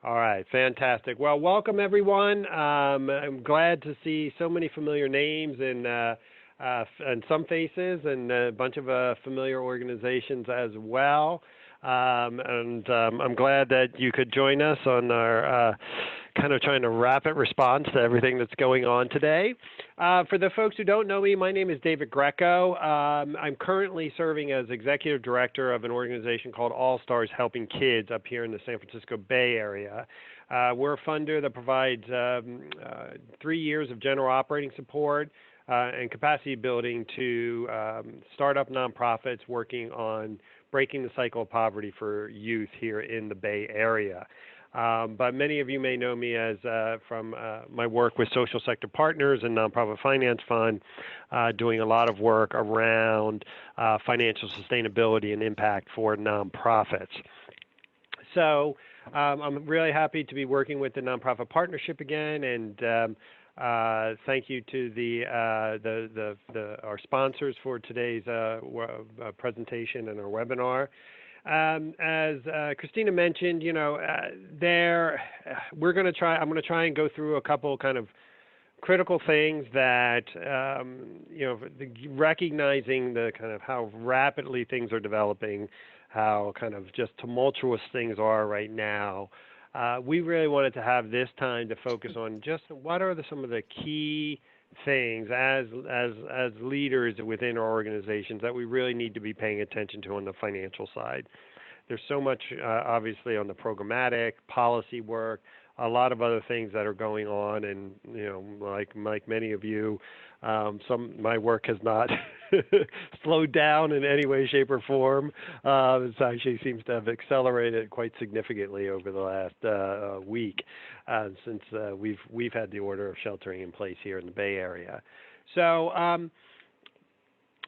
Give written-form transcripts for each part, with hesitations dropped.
All right, fantastic. Well, welcome everyone. I'm glad to see so many familiar names and some faces and a bunch of familiar organizations as well. I'm glad that you could join us on our kind of trying to rapid response to everything that's going on today. For the folks who don't know me, my name is David Greco. I'm currently serving as Executive Director of an organization called All Stars Helping Kids up here in the San Francisco Bay Area. We're a funder that provides 3 years of general operating support and capacity building to startup nonprofits working on breaking the cycle of poverty for youth here in the Bay Area. But many of you may know me as from my work with Social Sector Partners and Nonprofit Finance Fund, doing a lot of work around financial sustainability and impact for nonprofits. So I'm really happy to be working with the Nonprofit Partnership again, and thank you to our sponsors for today's presentation and our webinar. As Christina mentioned, I'm going to try and go through a couple kind of critical things that, recognizing the kind of how rapidly things are developing, how kind of just tumultuous things are right now. We really wanted to have this time to focus on just what are some of the key things as leaders within our organizations that we really need to be paying attention to on the financial side. There's so much, obviously, on the programmatic policy work, a lot of other things that are going on, and like many of you, my work has not slowed down in any way, shape, or form. It actually seems to have accelerated quite significantly over the last week since we've had the order of sheltering in place here in the Bay Area. So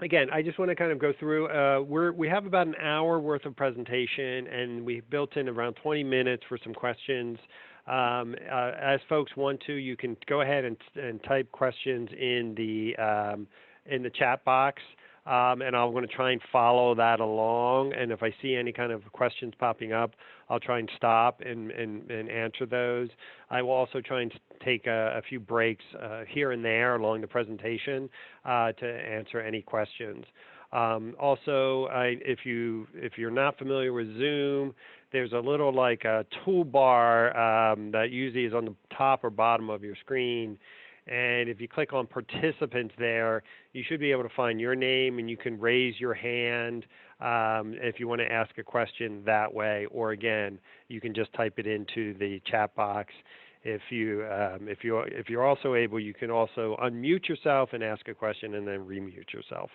again, I just want to kind of go through. We have about an hour worth of presentation, and we built in around 20 minutes for some questions. As folks want to, you can go ahead and type questions in the chat box, and I'm going to try and follow that along. And if I see any kind of questions popping up, I'll try and stop and answer those. I will also try and take a few breaks here and there along the presentation to answer any questions. Also, if you're not familiar with Zoom, there's a little like a toolbar that usually is on the top or bottom of your screen. And if you click on participants there, you should be able to find your name, and you can raise your hand if you want to ask a question that way. Or again, you can just type it into the chat box. If you're also able, you can also unmute yourself and ask a question, and then remute yourself.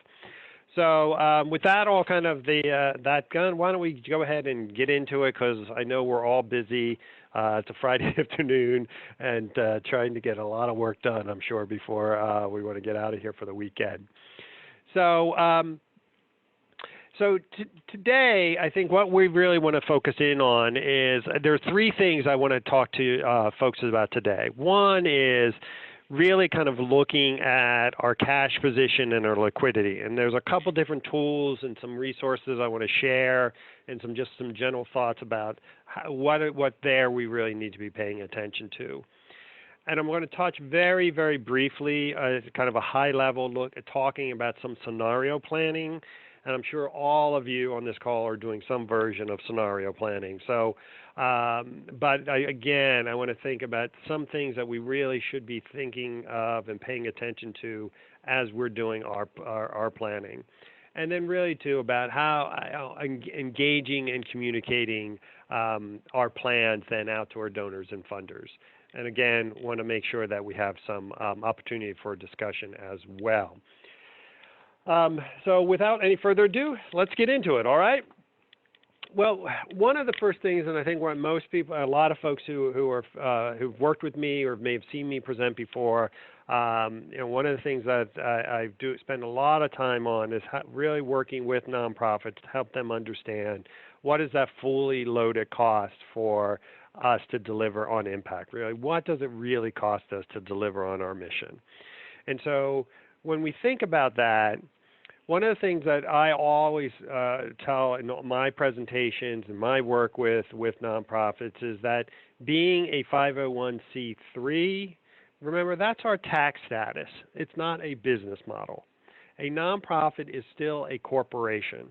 So with that all kind of that done, why don't we go ahead and get into it, because I know we're all busy. It's a Friday afternoon and trying to get a lot of work done, I'm sure, before we want to get out of here for the weekend. So today, I think what we really want to focus in on is there are three things I want to talk to folks about today. One is really kind of looking at our cash position and our liquidity. And there's a couple different tools and some resources I want to share, and some general thoughts about what we really need to be paying attention to. And I'm going to touch very, very briefly, kind of a high-level look at talking about some scenario planning. And I'm sure all of you on this call are doing some version of scenario planning. So, but again, I want to think about some things that we really should be thinking of and paying attention to as we're doing our planning. And then really, too, about how engaging and communicating our plans then out to our donors and funders. And again, want to make sure that we have some opportunity for discussion as well. So without any further ado, let's get into it, all right? Well, one of the first things, and I think what most people, a lot of folks who've worked with me or may have seen me present before, one of the things that I do spend a lot of time on is really working with nonprofits to help them understand what is that fully loaded cost for us to deliver on impact. Really, what does it really cost us to deliver on our mission? And so when we think about that, One of the things that I always tell in my presentations and my work with nonprofits is that being a 501c3, remember that's our tax status. It's not a business model. A nonprofit is still a corporation.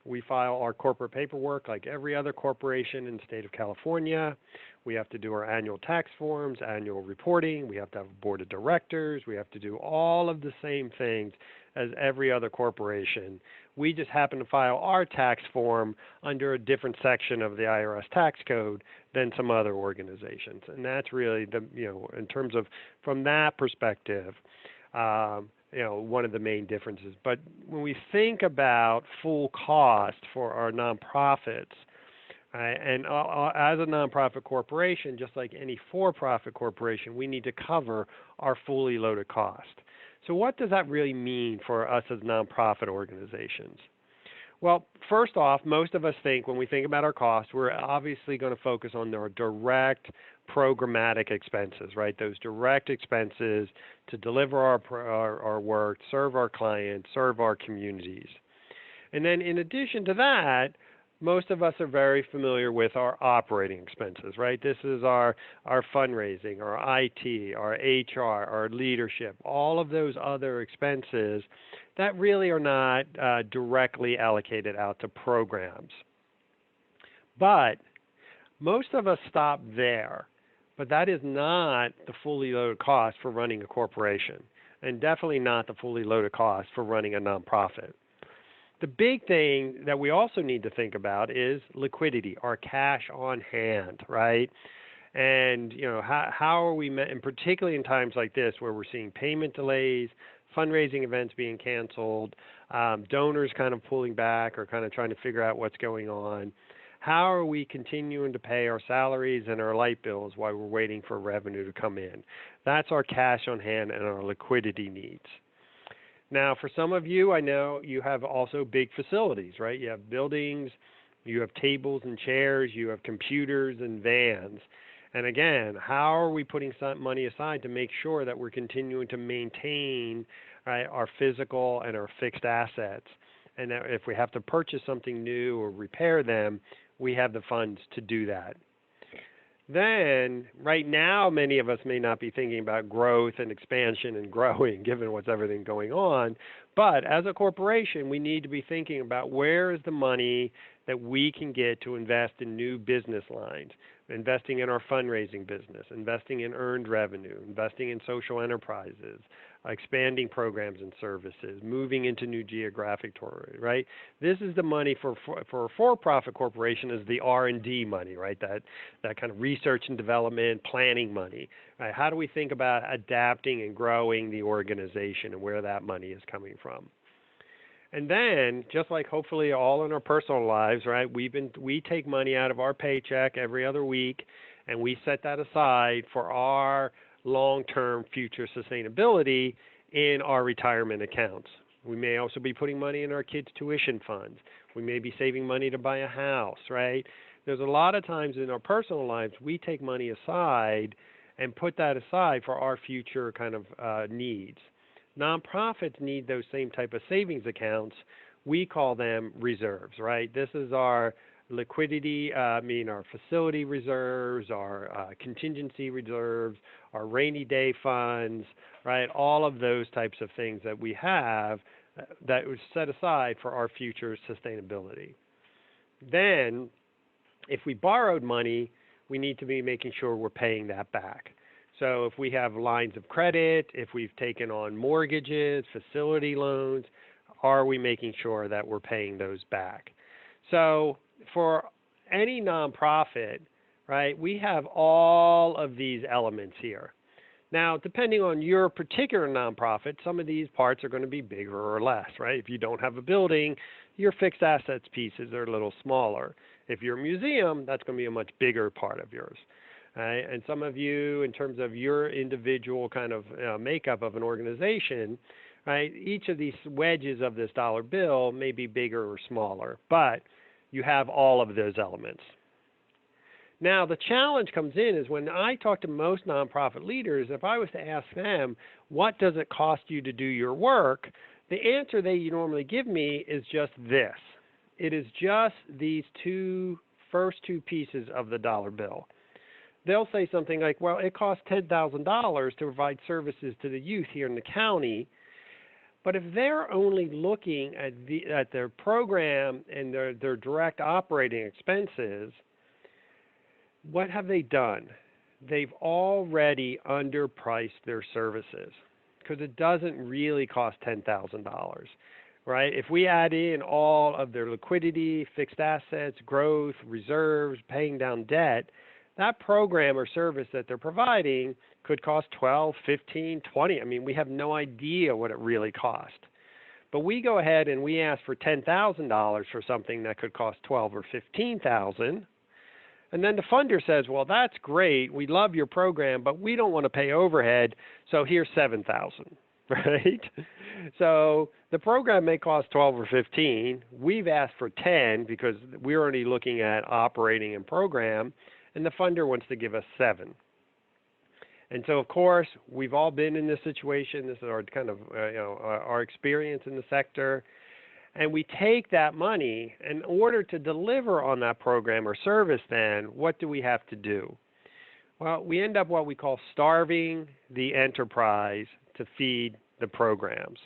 We file our corporate paperwork like every other corporation in the state of California. We have to do our annual tax forms, annual reporting. We have to have a board of directors. We have to do all of the same things as every other corporation. We just happen to file our tax form under a different section of the IRS tax code than some other organizations. And that's really in terms of, from that perspective, one of the main differences. But when we think about full cost for our nonprofits, and as a nonprofit corporation, just like any for-profit corporation, we need to cover our fully loaded cost. So what does that really mean for us as nonprofit organizations? Well, first off, most of us think when we think about our costs, we're obviously going to focus on our direct programmatic expenses, right? Those direct expenses to deliver our work, serve our clients, serve our communities. And then in addition to that, most of us are very familiar with our operating expenses, right? This is our fundraising, our IT, our HR, our leadership, all of those other expenses that really are not directly allocated out to programs. But most of us stop there, but that is not the fully loaded cost for running a corporation, and definitely not the fully loaded cost for running a nonprofit. The big thing that we also need to think about is liquidity, our cash on hand, right? And how are we, and particularly in times like this where we're seeing payment delays, fundraising events being canceled, donors kind of pulling back or kind of trying to figure out what's going on. How are we continuing to pay our salaries and our light bills while we're waiting for revenue to come in? That's our cash on hand and our liquidity needs. Now, for some of you, I know you have also big facilities, right? You have buildings, you have tables and chairs, you have computers and vans. And again, how are we putting some money aside to make sure that we're continuing to maintain, right, our physical and our fixed assets? And that if we have to purchase something new or repair them, we have the funds to do that. Then, right now, many of us may not be thinking about growth and expansion and growing, given what's everything going on. But as a corporation, we need to be thinking about where is the money that we can get to invest in new business lines, investing in our fundraising business, investing in earned revenue, investing in social enterprises, expanding programs and services, moving into new geographic territory, right? This is the money for a for-profit corporation is the R&D money, right? That kind of research and development, planning money. Right? How do we think about adapting and growing the organization and where that money is coming from? And then, just like hopefully all in our personal lives, right? We take money out of our paycheck every other week, and we set that aside for our long-term future sustainability in our retirement accounts. We may also be putting money in our kids' tuition funds. We may be saving money to buy a house, right? There's a lot of times in our personal lives we take money aside and put that aside for our future kind of needs. Nonprofits need those same type of savings accounts. We call them reserves, right? This is our liquidity, our facility reserves, our contingency reserves, our rainy day funds, right? All of those types of things that we have that was set aside for our future sustainability. Then, if we borrowed money, we need to be making sure we're paying that back. So if we have lines of credit, if we've taken on mortgages, facility loans, are we making sure that we're paying those back? So for any nonprofit, right, we have all of these elements here. Now, depending on your particular nonprofit, some of these parts are going to be bigger or less, right? If you don't have a building, your fixed assets pieces are a little smaller. If you're a museum, that's going to be a much bigger part of yours. Right? And some of you, in terms of your individual kind of makeup of an organization, right, each of these wedges of this dollar bill may be bigger or smaller, but you have all of those elements. Now, the challenge comes in is when I talk to most nonprofit leaders, if I was to ask them, what does it cost you to do your work? The answer they normally give me is just this. It is just these first two pieces of the dollar bill. They'll say something like, well, it costs $10,000 to provide services to the youth here in the county. But if they're only looking at their program and their direct operating expenses, what have they done? They've already underpriced their services because it doesn't really cost $10,000, right? If we add in all of their liquidity, fixed assets, growth, reserves, paying down debt, that program or service that they're providing could cost 12, 15, 20. I mean, we have no idea what it really cost. But we go ahead and we ask for $10,000 for something that could cost 12 or 15,000. And then the funder says, well, that's great. We love your program, but we don't want to pay overhead. So here's 7,000, right? So the program may cost 12 or 15. We've asked for 10 because we're already looking at operating and program, and the funder wants to give us 7. And so, of course, we've all been in this situation. This is our kind of our experience in the sector. And we take that money in order to deliver on that program or service. Then what do we have to do? Well, we end up what we call starving the enterprise to feed the programs.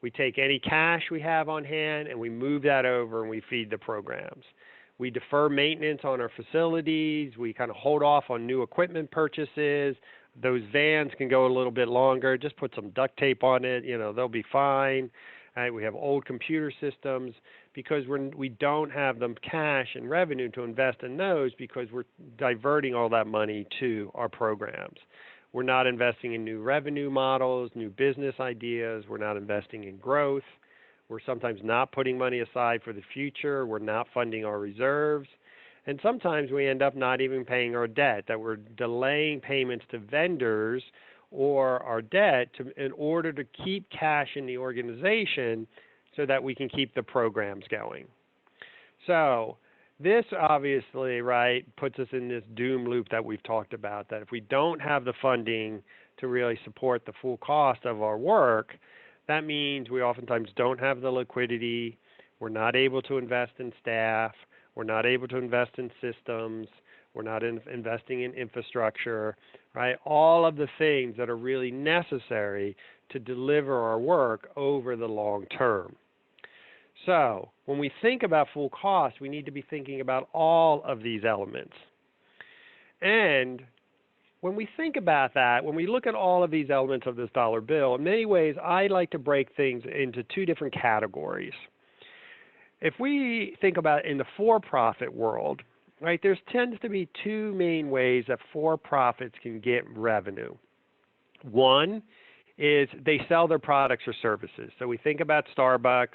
We take any cash we have on hand and we move that over and we feed the programs. We defer maintenance on our facilities. We kind of hold off on new equipment purchases. Those vans can go a little bit longer. Just put some duct tape on it. They'll be fine. Right? We have old computer systems because we don't have the cash and revenue to invest in those because we're diverting all that money to our programs. We're not investing in new revenue models, new business ideas. We're not investing in growth. We're sometimes not putting money aside for the future. We're not funding our reserves. And sometimes we end up not even paying our debt, that we're delaying payments to vendors or our debt in order to keep cash in the organization so that we can keep the programs going. So this obviously, right, puts us in this doom loop that we've talked about, that if we don't have the funding to really support the full cost of our work, that means we oftentimes don't have the liquidity, we're not able to invest in staff, we're not able to invest in systems, we're not investing in infrastructure, right? All of the things that are really necessary to deliver our work over the long term. So when we think about full cost, we need to be thinking about all of these elements. And when we think about that, when we look at all of these elements of this dollar bill, in many ways, I like to break things into two different categories. If we think about in the for-profit world, right, there tends to be two main ways that for-profits can get revenue. One is they sell their products or services. So we think about Starbucks,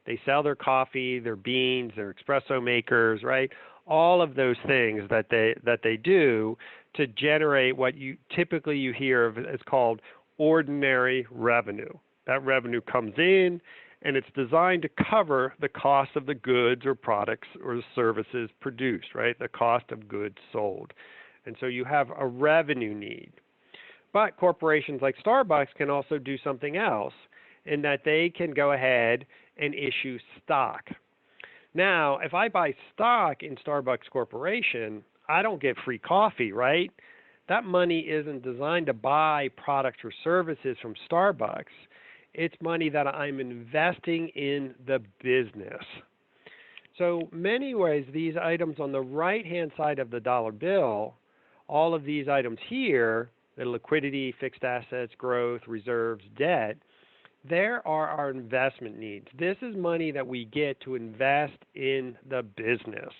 they sell their coffee, their beans, their espresso makers, right? All of those things that they do to generate what you typically hear of as called ordinary revenue. That revenue comes in, and it's designed to cover the cost of the goods or products or services produced, right? The cost of goods sold. And so you have a revenue need. But corporations like Starbucks can also do something else in that they can go ahead and issue stock. Now, if I buy stock in Starbucks Corporation, I don't get free coffee, right? That money isn't designed to buy products or services from Starbucks. It's money that I'm investing in the business. So many ways, these items on the right-hand side of the dollar bill, all of these items here, the liquidity, fixed assets, growth, reserves, debt, there are our investment needs. This is money that we get to invest in the business,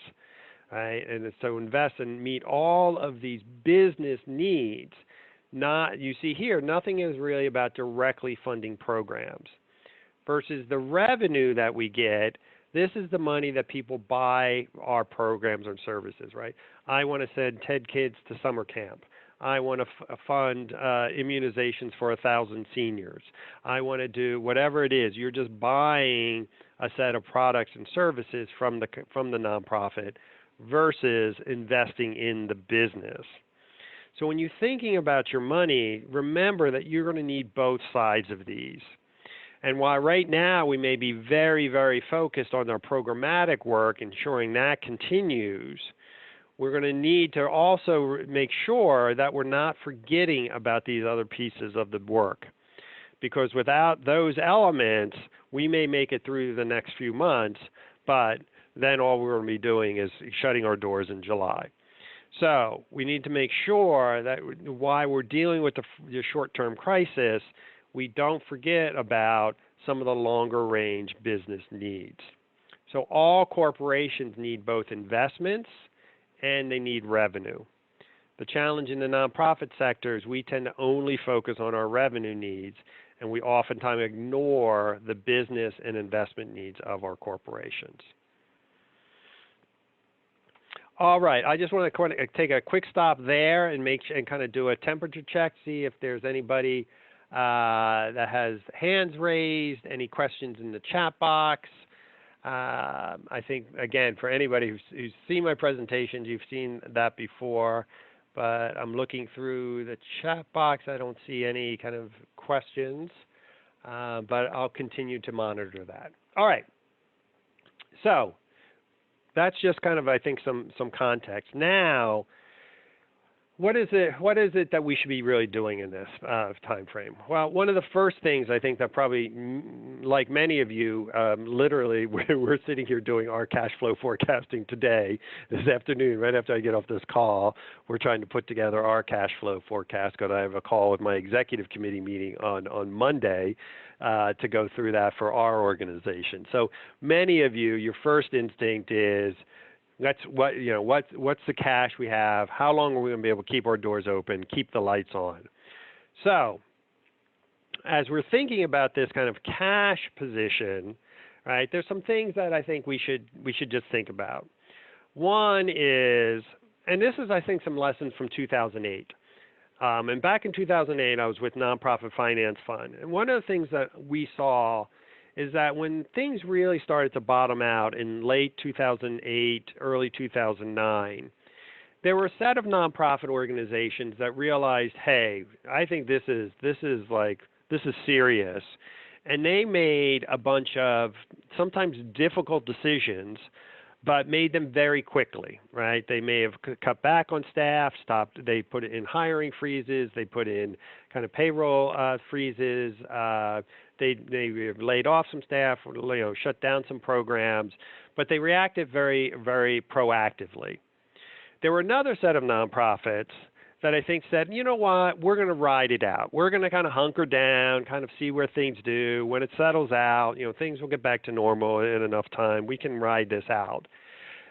right? And so invest and meet all of these business needs. You see here, nothing is really about directly funding programs. Versus the revenue that we get, this is the money that people buy our programs or services, right? I want to send 10 kids to summer camp. I want to fund immunizations for 1,000 seniors. I want to do whatever it is. You're just buying a set of products and services from the nonprofit versus investing in the business. So when you're thinking about your money, remember that you're going to need both sides of these. And while right now we may be very, very focused on our programmatic work, ensuring that continues, we're going to need to also make sure that we're not forgetting about these other pieces of the work. Because without those elements, we may make it through the next few months, but then all we're going to be doing is shutting our doors in July. So we need to make sure that while we're dealing with the short-term crisis, we don't forget about some of the longer-range business needs. So all corporations need both investments and they need revenue. The challenge in the nonprofit sector is we tend to only focus on our revenue needs, and we oftentimes ignore the business and investment needs of our corporations. All right, I just want to take a quick stop there and kind of do a temperature check, see if there's anybody that has hands raised, any questions in the chat box. I think, again, for anybody who's seen my presentations, you've seen that before, but I'm looking through the chat box. I don't see any kind of questions, but I'll continue to monitor that. All right, so that's just kind of, I think, some context. Now, what is it that we should be really doing in this time frame? Well, one of the first things I think that probably, like many of you, literally we're sitting here doing our cash flow forecasting today, this afternoon, right after I get off this call. We're trying to put together our cash flow forecast because I have a call with my executive committee meeting on Monday to go through that for our organization. So many of you, your first instinct is, what's the cash we have? How long are we going to be able to keep our doors open, keep the lights on? So, as we're thinking about this kind of cash position, right? There's some things that I think we should just think about. One is, and this is I think some lessons from 2008. And back in 2008, I was with Nonprofit Finance Fund, and one of the things that we saw is that when things really started to bottom out in late 2008, early 2009, there were a set of nonprofit organizations that realized, hey, I think this is serious. And they made a bunch of sometimes difficult decisions, but made them very quickly, right? They may have cut back on staff, they put in hiring freezes, they put in kind of payroll freezes, they laid off some staff, shut down some programs, but they reacted very, very proactively. There were another set of nonprofits that I think said, you know what, we're going to ride it out. We're going to kind of hunker down, kind of see where things do. When it settles out, things will get back to normal in enough time. We can ride this out.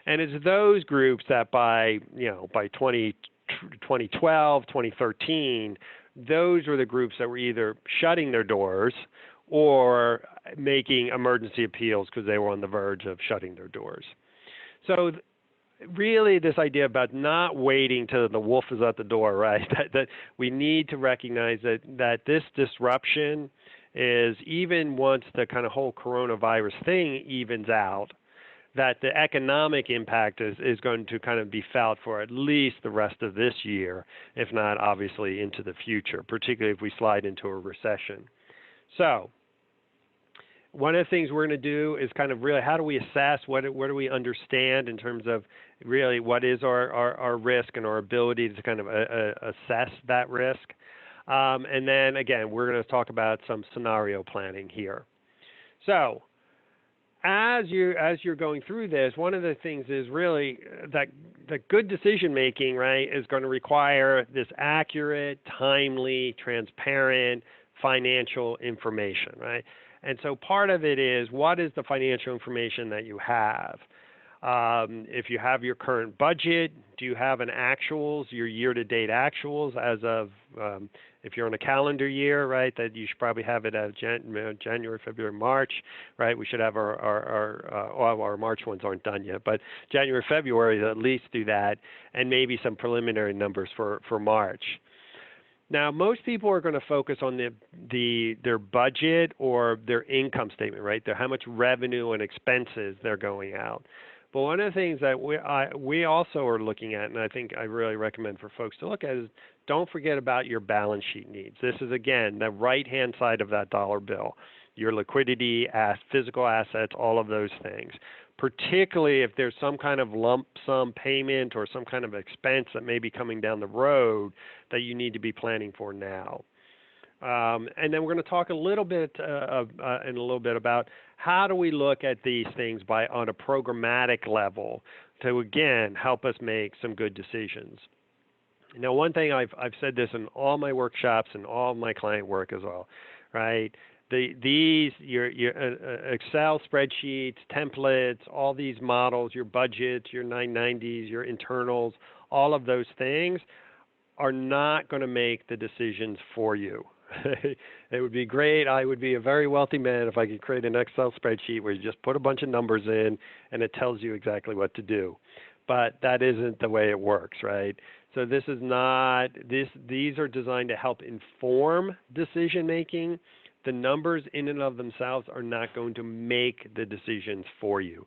And it's those groups that by 2012, 2013, those were the groups that were either shutting their doors or making emergency appeals because they were on the verge of shutting their doors. So really this idea about not waiting till the wolf is at the door, right? that we need to recognize that this disruption is, even once the kind of whole coronavirus thing evens out, that the economic impact is going to kind of be felt for at least the rest of this year, if not obviously into the future, particularly if we slide into a recession. So one of the things we're going to do is kind of really, how do we assess, what do we understand in terms of really what is our risk and our ability to kind of assess that risk. And then again, we're going to talk about some scenario planning here. So as you're going through this, one of the things is really that the good decision making, right, is going to require this accurate, timely, transparent financial information, right? And so part of it is, what is the financial information that you have? If you have your current budget, do you have an actuals, your year-to-date actuals as of, if you're on a calendar year, right, that you should probably have it at January, February, March, right? We should have our March ones aren't done yet, but January, February, at least do that, and maybe some preliminary numbers for March. Now, most people are going to focus on their budget or their income statement, right? How much revenue and expenses they're going out. But one of the things that we also are looking at, and I think I really recommend for folks to look at, is don't forget about your balance sheet needs. This is, again, the right-hand side of that dollar bill. your liquidity, physical assets, all of those things. Particularly if there's some kind of lump sum payment or some kind of expense that may be coming down the road that you need to be planning for now. And then we're going to talk a little bit in a little bit about how do we look at these things on a programmatic level to again help us make some good decisions. Now, one thing I've said this in all my workshops and all my client work as well, right? Your Excel spreadsheets, templates, all these models, your budgets, your 990s, your internals, all of those things are not going to make the decisions for you. It would be great. I would be a very wealthy man if I could create an Excel spreadsheet where you just put a bunch of numbers in and it tells you exactly what to do. But that isn't the way it works, right? So this is not, these are designed to help inform decision making. The numbers in and of themselves are not going to make the decisions for you.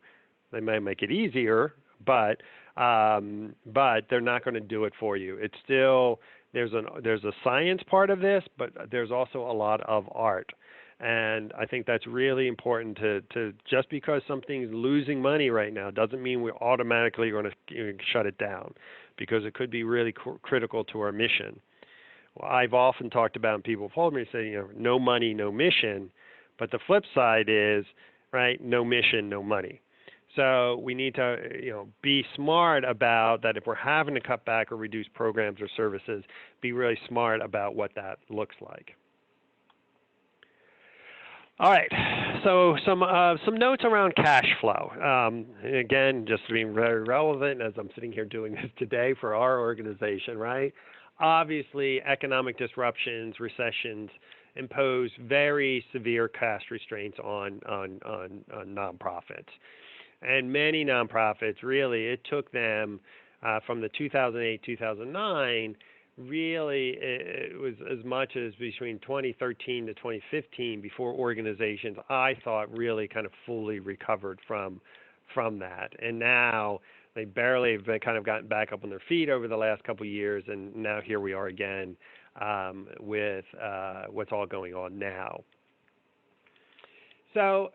They might make it easier, but they're not going to do it for you. It's still, there's a science part of this, but there's also a lot of art. And I think that's really important to just because something's losing money right now doesn't mean we're automatically going to shut it down, because it could be really critical to our mission. Well, I've often talked about, and people have told me, say, no money, no mission. But the flip side is, right, no mission, no money. So we need to, be smart about that. If we're having to cut back or reduce programs or services, be really smart about what that looks like. All right, so some notes around cash flow. Again, just being very relevant as I'm sitting here doing this today for our organization, right? Obviously, economic disruptions, recessions impose very severe cash restraints on nonprofits. And many nonprofits, really, it took them from the 2008-2009, really it was as much as between 2013 to 2015 before organizations, I thought, really kind of fully recovered from that. And now they barely have kind of gotten back up on their feet over the last couple of years, and now here we are again with what's all going on now. So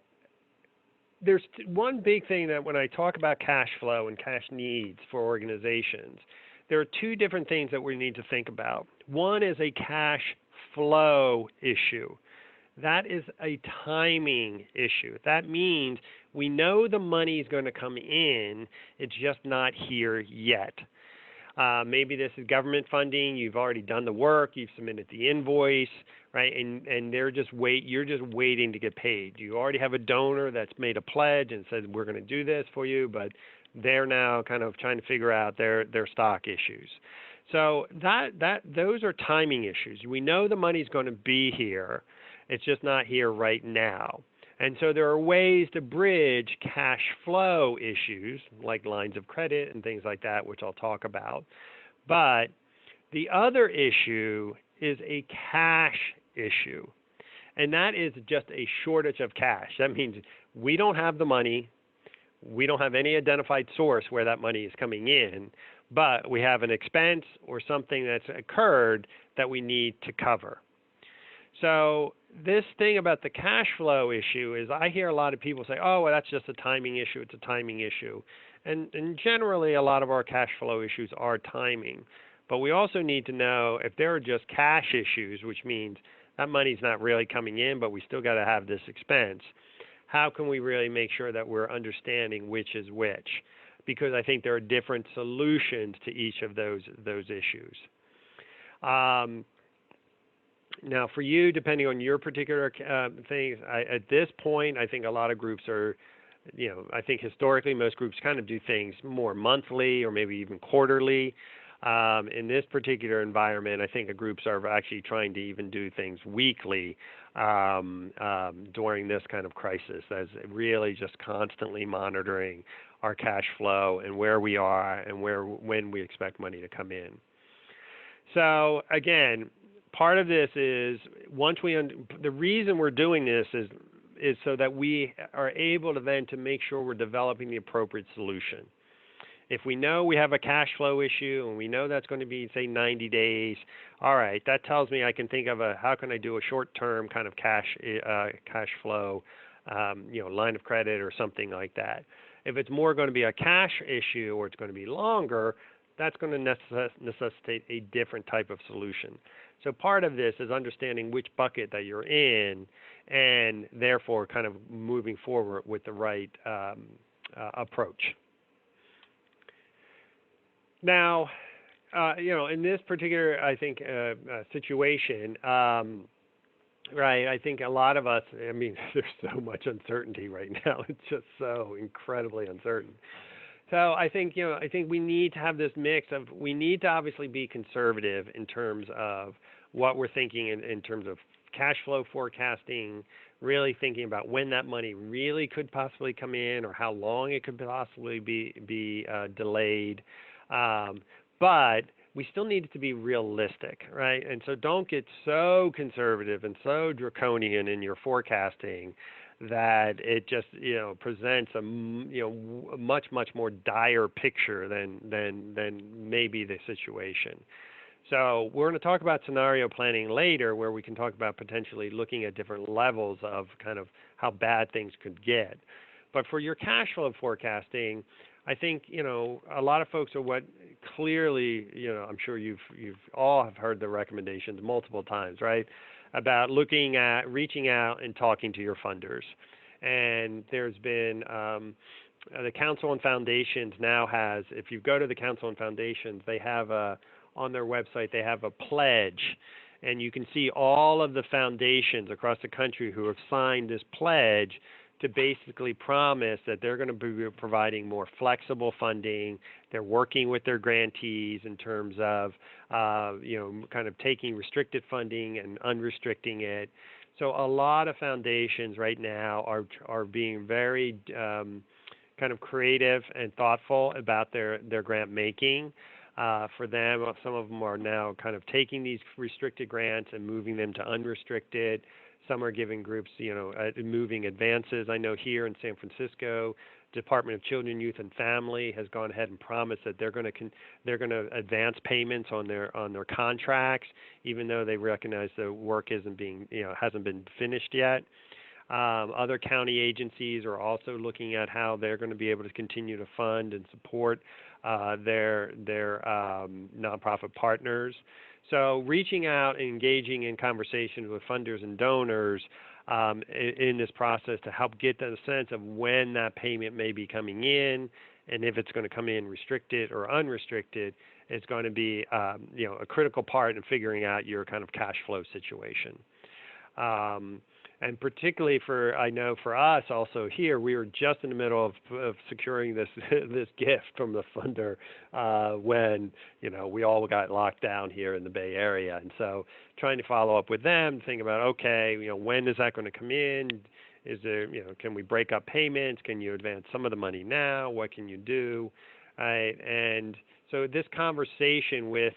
there's one big thing that when I talk about cash flow and cash needs for organizations, there are two different things that we need to think about. One is a cash flow issue. That is a timing issue. That means we know the money is going to come in, it's just not here yet. Maybe this is government funding, you've already done the work, you've submitted the invoice, right? And you're just waiting to get paid. You already have a donor that's made a pledge and said, we're going to do this for you, but they're now kind of trying to figure out their stock issues. So those are timing issues. We know the money's going to be here. It's just not here right now. And so there are ways to bridge cash flow issues like lines of credit and things like that, which I'll talk about. But the other issue is a cash issue. And that is just a shortage of cash. That means we don't have the money. We don't have any identified source where that money is coming in, but we have an expense or something that's occurred that we need to cover. So this thing about the cash flow issue is I hear a lot of people say, oh, well, that's just a timing issue. It's a timing issue. And generally, a lot of our cash flow issues are timing. But we also need to know if there are just cash issues, which means that money's not really coming in, but we still got to have this expense. How can we really make sure that we're understanding which is which? Because I think there are different solutions to each of those issues. Now, for you, depending on your particular things, at this point, I think a lot of groups are, I think historically most groups kind of do things more monthly or maybe even quarterly. In this particular environment, I think the groups are actually trying to even do things weekly during this kind of crisis, as really just constantly monitoring our cash flow and where we are and when we expect money to come in. So again, part of this is the reason we're doing this is so that we are able to then to make sure we're developing the appropriate solution. If we know we have a cash flow issue and we know that's going to be, say, 90 days, all right, that tells me I can think of how can I do a short-term kind of cash flow, line of credit or something like that. If it's more going to be a cash issue or it's going to be longer, that's going to necessitate a different type of solution. So part of this is understanding which bucket that you're in, and therefore kind of moving forward with the right approach. Now, in this particular, I think, situation, right, I think a lot of us, I mean, there's so much uncertainty right now. It's just so incredibly uncertain. So I think, we need to have this mix of, we need to obviously be conservative in terms of what we're thinking in terms of cash flow forecasting, really thinking about when that money really could possibly come in or how long it could possibly be delayed. But we still need it to be realistic, right? And so don't get so conservative and so draconian in your forecasting that it just presents a much more dire picture than maybe the situation. So we're going to talk about scenario planning later, where we can talk about potentially looking at different levels of kind of how bad things could get. But for your cash flow forecasting, I think a lot of folks are clearly I'm sure you've all have heard the recommendations multiple times, right? About looking at reaching out and talking to your funders. And there's been the Council on Foundations now has, if you go to the Council on Foundations, they have on their website, they have a pledge, and you can see all of the foundations across the country who have signed this pledge to basically promise that they're going to be providing more flexible funding. They're working with their grantees in terms of, kind of taking restricted funding and unrestricting it. So a lot of foundations right now are being very kind of creative and thoughtful about their grant making. For them, some of them are now kind of taking these restricted grants and moving them to unrestricted. Some are giving groups, moving advances. I know here in San Francisco, Department of Children, Youth, and Family has gone ahead and promised that they're going to advance payments on their contracts, even though they recognize the work hasn't been finished yet. Other county agencies are also looking at how they're going to be able to continue to fund and support their nonprofit partners. So reaching out and engaging in conversations with funders and donors in this process to help get a sense of when that payment may be coming in, and if it's going to come in restricted or unrestricted, is going to be a critical part in figuring out your kind of cash flow situation. And particularly I know for us also here, we were just in the middle of securing this gift from the funder when we all got locked down here in the Bay Area, and so trying to follow up with them, think about when is that going to come in? Is there can we break up payments? Can you advance some of the money now? What can you do? Right? And so this conversation with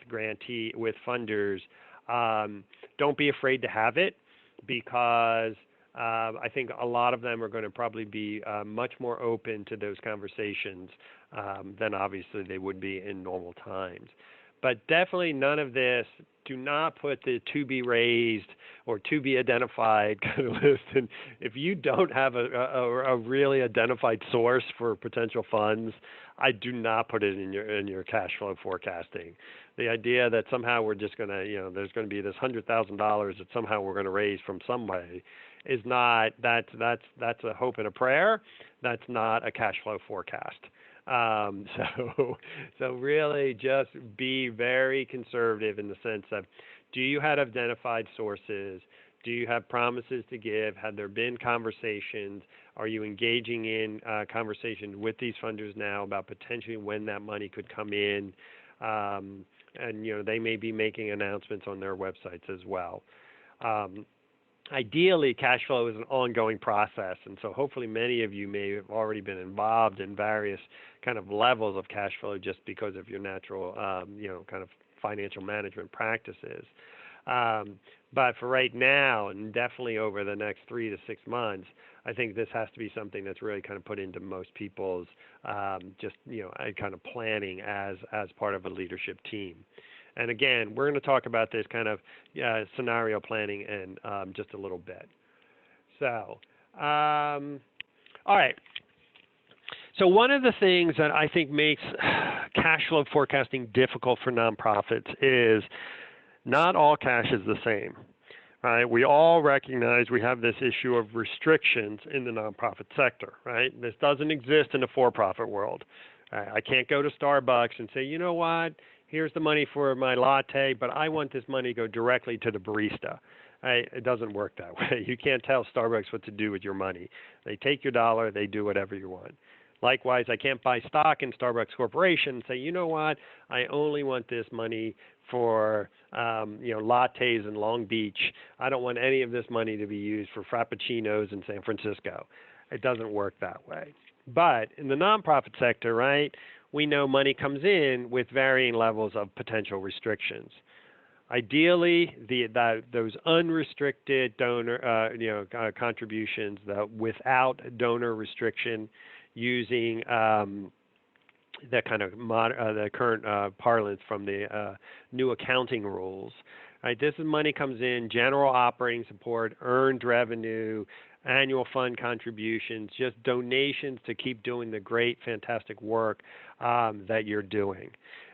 funders, don't be afraid to have it, because I think a lot of them are going to probably be much more open to those conversations than obviously they would be in normal times. But definitely none of this, do not put the to be raised or to be identified kind of list. And if you don't have a really identified source for potential funds, I do not put it in your cash flow forecasting. The idea that somehow we're just going to, there's going to be this $100,000 that somehow we're going to raise from somebody is not, that's a hope and a prayer. That's not a cash flow forecast. So really just be very conservative in the sense of, do you have identified sources? Do you have promises to give? Have there been conversations? Are you engaging in conversation with these funders now about potentially when that money could come in? And they may be making announcements on their websites as well. Ideally, cash flow is an ongoing process, and so hopefully many of you may have already been involved in various kind of levels of cash flow just because of your natural, kind of financial management practices. But for right now, and definitely over the next 3 to 6 months, I think this has to be something that's really kind of put into most people's just, kind of planning as part of a leadership team. And again, we're going to talk about this kind of scenario planning in just a little bit. So, all right. So one of the things that I think makes cash flow forecasting difficult for nonprofits is not all cash is the same. Right? We all recognize we have this issue of restrictions in the nonprofit sector. Right? This doesn't exist in the for-profit world. I can't go to Starbucks and say, you know what? Here's the money for my latte, but I want this money to go directly to the barista. It doesn't work that way. You can't tell Starbucks what to do with your money. They take your dollar, they do whatever you want. Likewise, I can't buy stock in Starbucks Corporation and say, you know what, I only want this money for lattes in Long Beach. I don't want any of this money to be used for frappuccinos in San Francisco. It doesn't work that way. But in the nonprofit sector, right, we know money comes in with varying levels of potential restrictions. Ideally, those unrestricted donor contributions without donor restriction, using the kind of the current parlance from the new accounting rules. Right, this is money comes in, general operating support, earned revenue, annual fund contributions, just donations to keep doing the great, fantastic work that you're doing.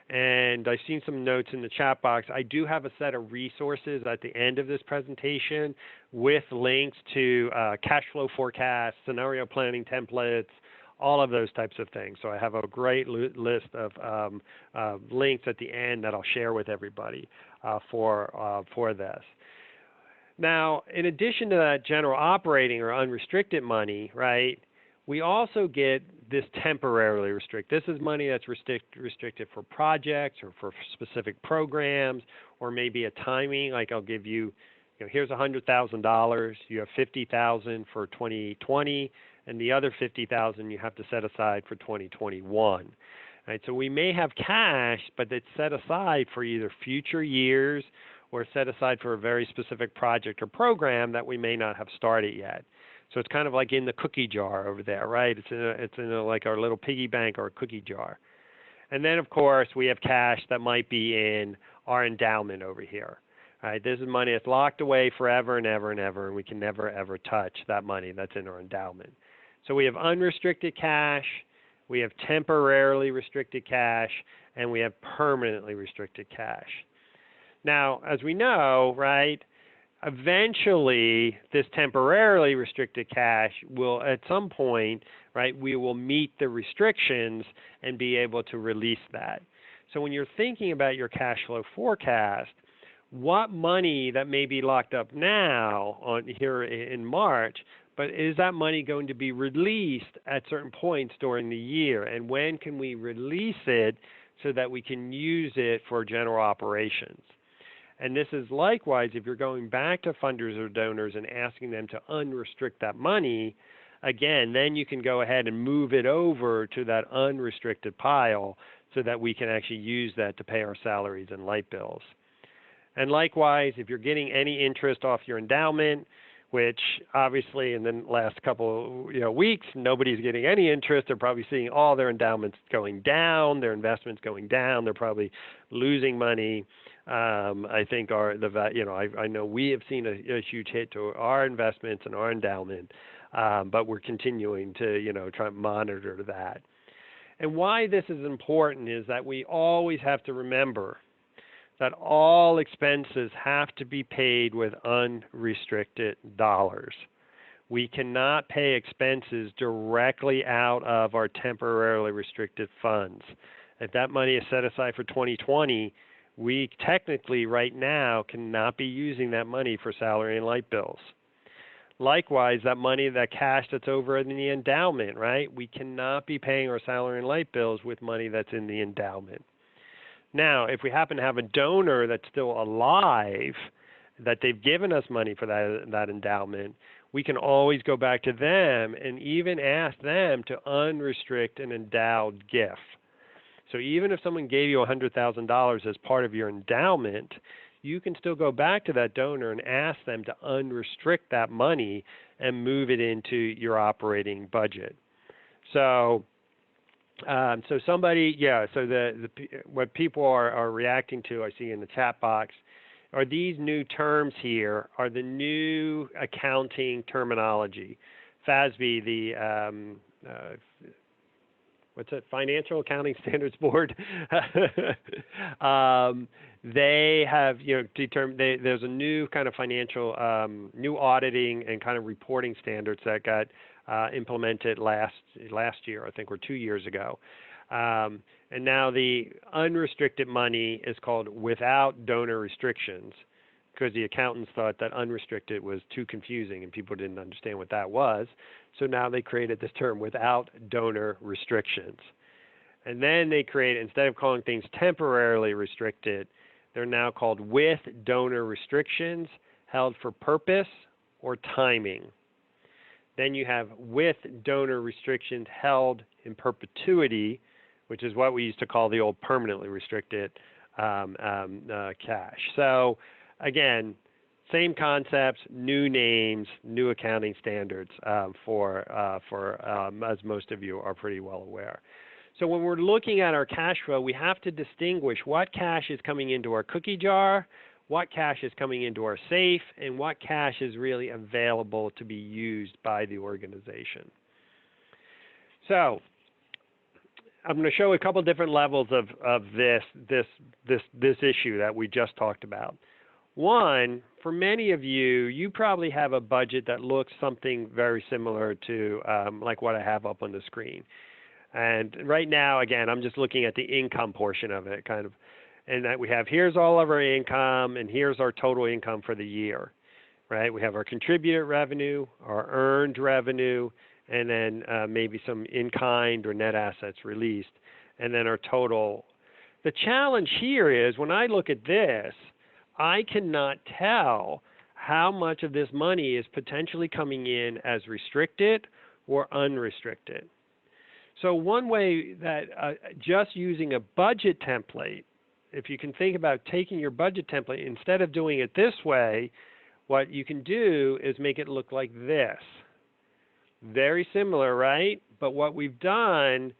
And I've seen some notes in the chat box. I do have a set of resources at the end of this presentation with links to cash flow forecasts, scenario planning templates, all of those types of things. So I have a great list of links at the end that I'll share with everybody for this. Now, in addition to that general operating or unrestricted money, right, we also get this temporarily restricted. This is money that's restricted for projects or for specific programs, or maybe a timing. Like I'll give you, here's $100,000. You have $50,000 for 2020, and the other $50,000 you have to set aside for 2021. Right? So we may have cash, but it's set aside for either future years or set aside for a very specific project or program that we may not have started yet. So it's kind of like in the cookie jar over there, right? It's in like our little piggy bank or a cookie jar. And then, of course, we have cash that might be in our endowment over here. Right? This is money that's locked away forever and ever and ever, and we can never, ever touch that money that's in our endowment. So we have unrestricted cash, we have temporarily restricted cash, and we have permanently restricted cash. Now, as we know, right, eventually this temporarily restricted cash will, at some point, right, we will meet the restrictions and be able to release that. So when you're thinking about your cash flow forecast, what money that may be locked up now here in March, but is that money going to be released at certain points during the year? And when can we release it so that we can use it for general operations? And this is likewise, if you're going back to funders or donors and asking them to unrestrict that money, again, then you can go ahead and move it over to that unrestricted pile so that we can actually use that to pay our salaries and light bills. And likewise, if you're getting any interest off your endowment, which obviously in the last couple weeks, nobody's getting any interest. They're probably seeing all their endowments going down, their investments going down. They're probably losing money. I think I know we have seen a huge hit to our investments and our endowment, but we're continuing to try and monitor that. And why this is important is that we always have to remember that all expenses have to be paid with unrestricted dollars. We cannot pay expenses directly out of our temporarily restricted funds. If that money is set aside for 2020, we technically right now cannot be using that money for salary and light bills. Likewise, that money, that cash that's over in the endowment, right? We cannot be paying our salary and light bills with money that's in the endowment. Now, if we happen to have a donor that's still alive, that they've given us money for that endowment, we can always go back to them and even ask them to unrestrict an endowed gift. So even if someone gave you $100,000 as part of your endowment, you can still go back to that donor and ask them to unrestrict that money and move it into your operating budget. So, so somebody, yeah, so what people are reacting to, I see in the chat box, are these new terms here, are the new accounting terminology. FASB, the what's it, Financial Accounting Standards Board. They have, determined there's a new kind of financial, new auditing and kind of reporting standards that got implemented last year, I think, or 2 years ago. And now the unrestricted money is called without donor restrictions, because the accountants thought that unrestricted was too confusing and people didn't understand what that was. So now they created this term without donor restrictions. And then they created, instead of calling things temporarily restricted, they're now called with donor restrictions held for purpose or timing. Then you have with donor restrictions held in perpetuity, which is what we used to call the old permanently restricted cash. So again, same concepts, new names, new accounting standards as most of you are pretty well aware. So when we're looking at our cash flow, we have to distinguish what cash is coming into our cookie jar, what cash is coming into our safe, and what cash is really available to be used by the organization. So I'm going to show a couple different levels of this issue that we just talked about. One, for many of you, you probably have a budget that looks something very similar to like what I have up on the screen. And right now, again, I'm just looking at the income portion of it, kind of, and that we have, here's all of our income, and here's our total income for the year, right? We have our contributed revenue, our earned revenue, and then maybe some in-kind or net assets released, and then our total. The challenge here is when I look at this, I cannot tell how much of this money is potentially coming in as restricted or unrestricted. So one way that just using a budget template, if you can think about taking your budget template, instead of doing it this way, what you can do is make it look like this. Very similar, right? But what we've done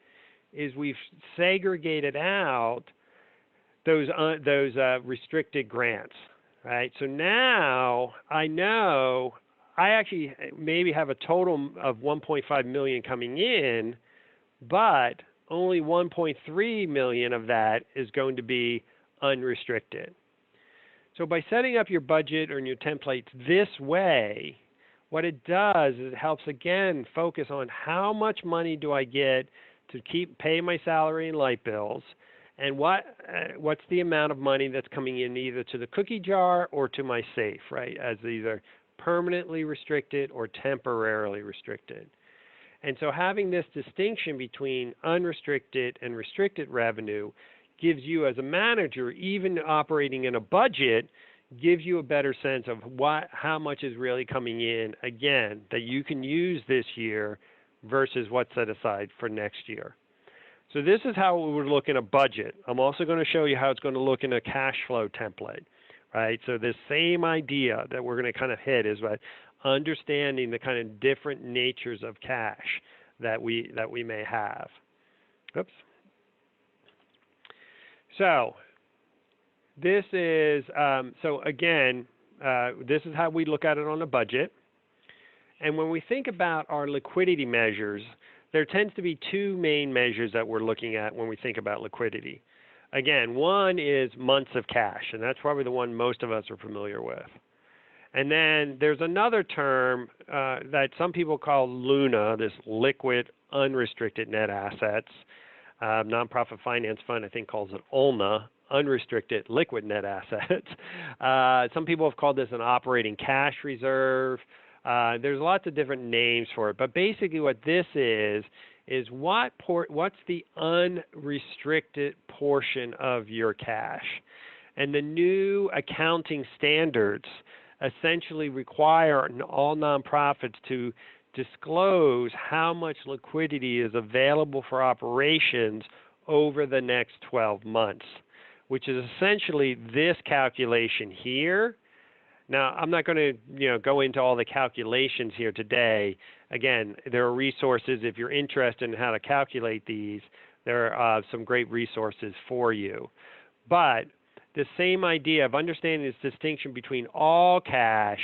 is we've segregated out those restricted grants, right? So now I know I actually maybe have a total of 1.5 million coming in, but only 1.3 million of that is going to be unrestricted. So by setting up your budget or your templates this way, what it does is it helps, again, focus on how much money do I get to pay my salary and light bills, and what's the amount of money that's coming in either to the cookie jar or to my safe, right, as either permanently restricted or temporarily restricted. And so having this distinction between unrestricted and restricted revenue gives you, as a manager, even operating in a budget, gives you a better sense of how much is really coming in, again, that you can use this year versus what's set aside for next year. So this is how it would look in a budget. I'm also going to show you how it's going to look in a cash flow template, right? So this same idea that we're going to kind of hit is by understanding the kind of different natures of cash that we may have. Oops. So this is so again, this is how we look at it on a budget. And when we think about our liquidity measures, there tends to be two main measures that we're looking at when we think about liquidity. Again, one is months of cash, and that's probably the one most of us are familiar with. And then there's another term that some people call LUNA, this liquid unrestricted net assets. Nonprofit Finance Fund, I think, calls it ULNA, unrestricted liquid net assets. Some people have called this an operating cash reserve. There's lots of different names for it, but basically what this is what's the unrestricted portion of your cash. And the new accounting standards essentially require all nonprofits to disclose how much liquidity is available for operations over the next 12 months, which is essentially this calculation here. Now, I'm not going to, go into all the calculations here today. Again, there are resources if you're interested in how to calculate these. There are some great resources for you. But the same idea of understanding this distinction between all cash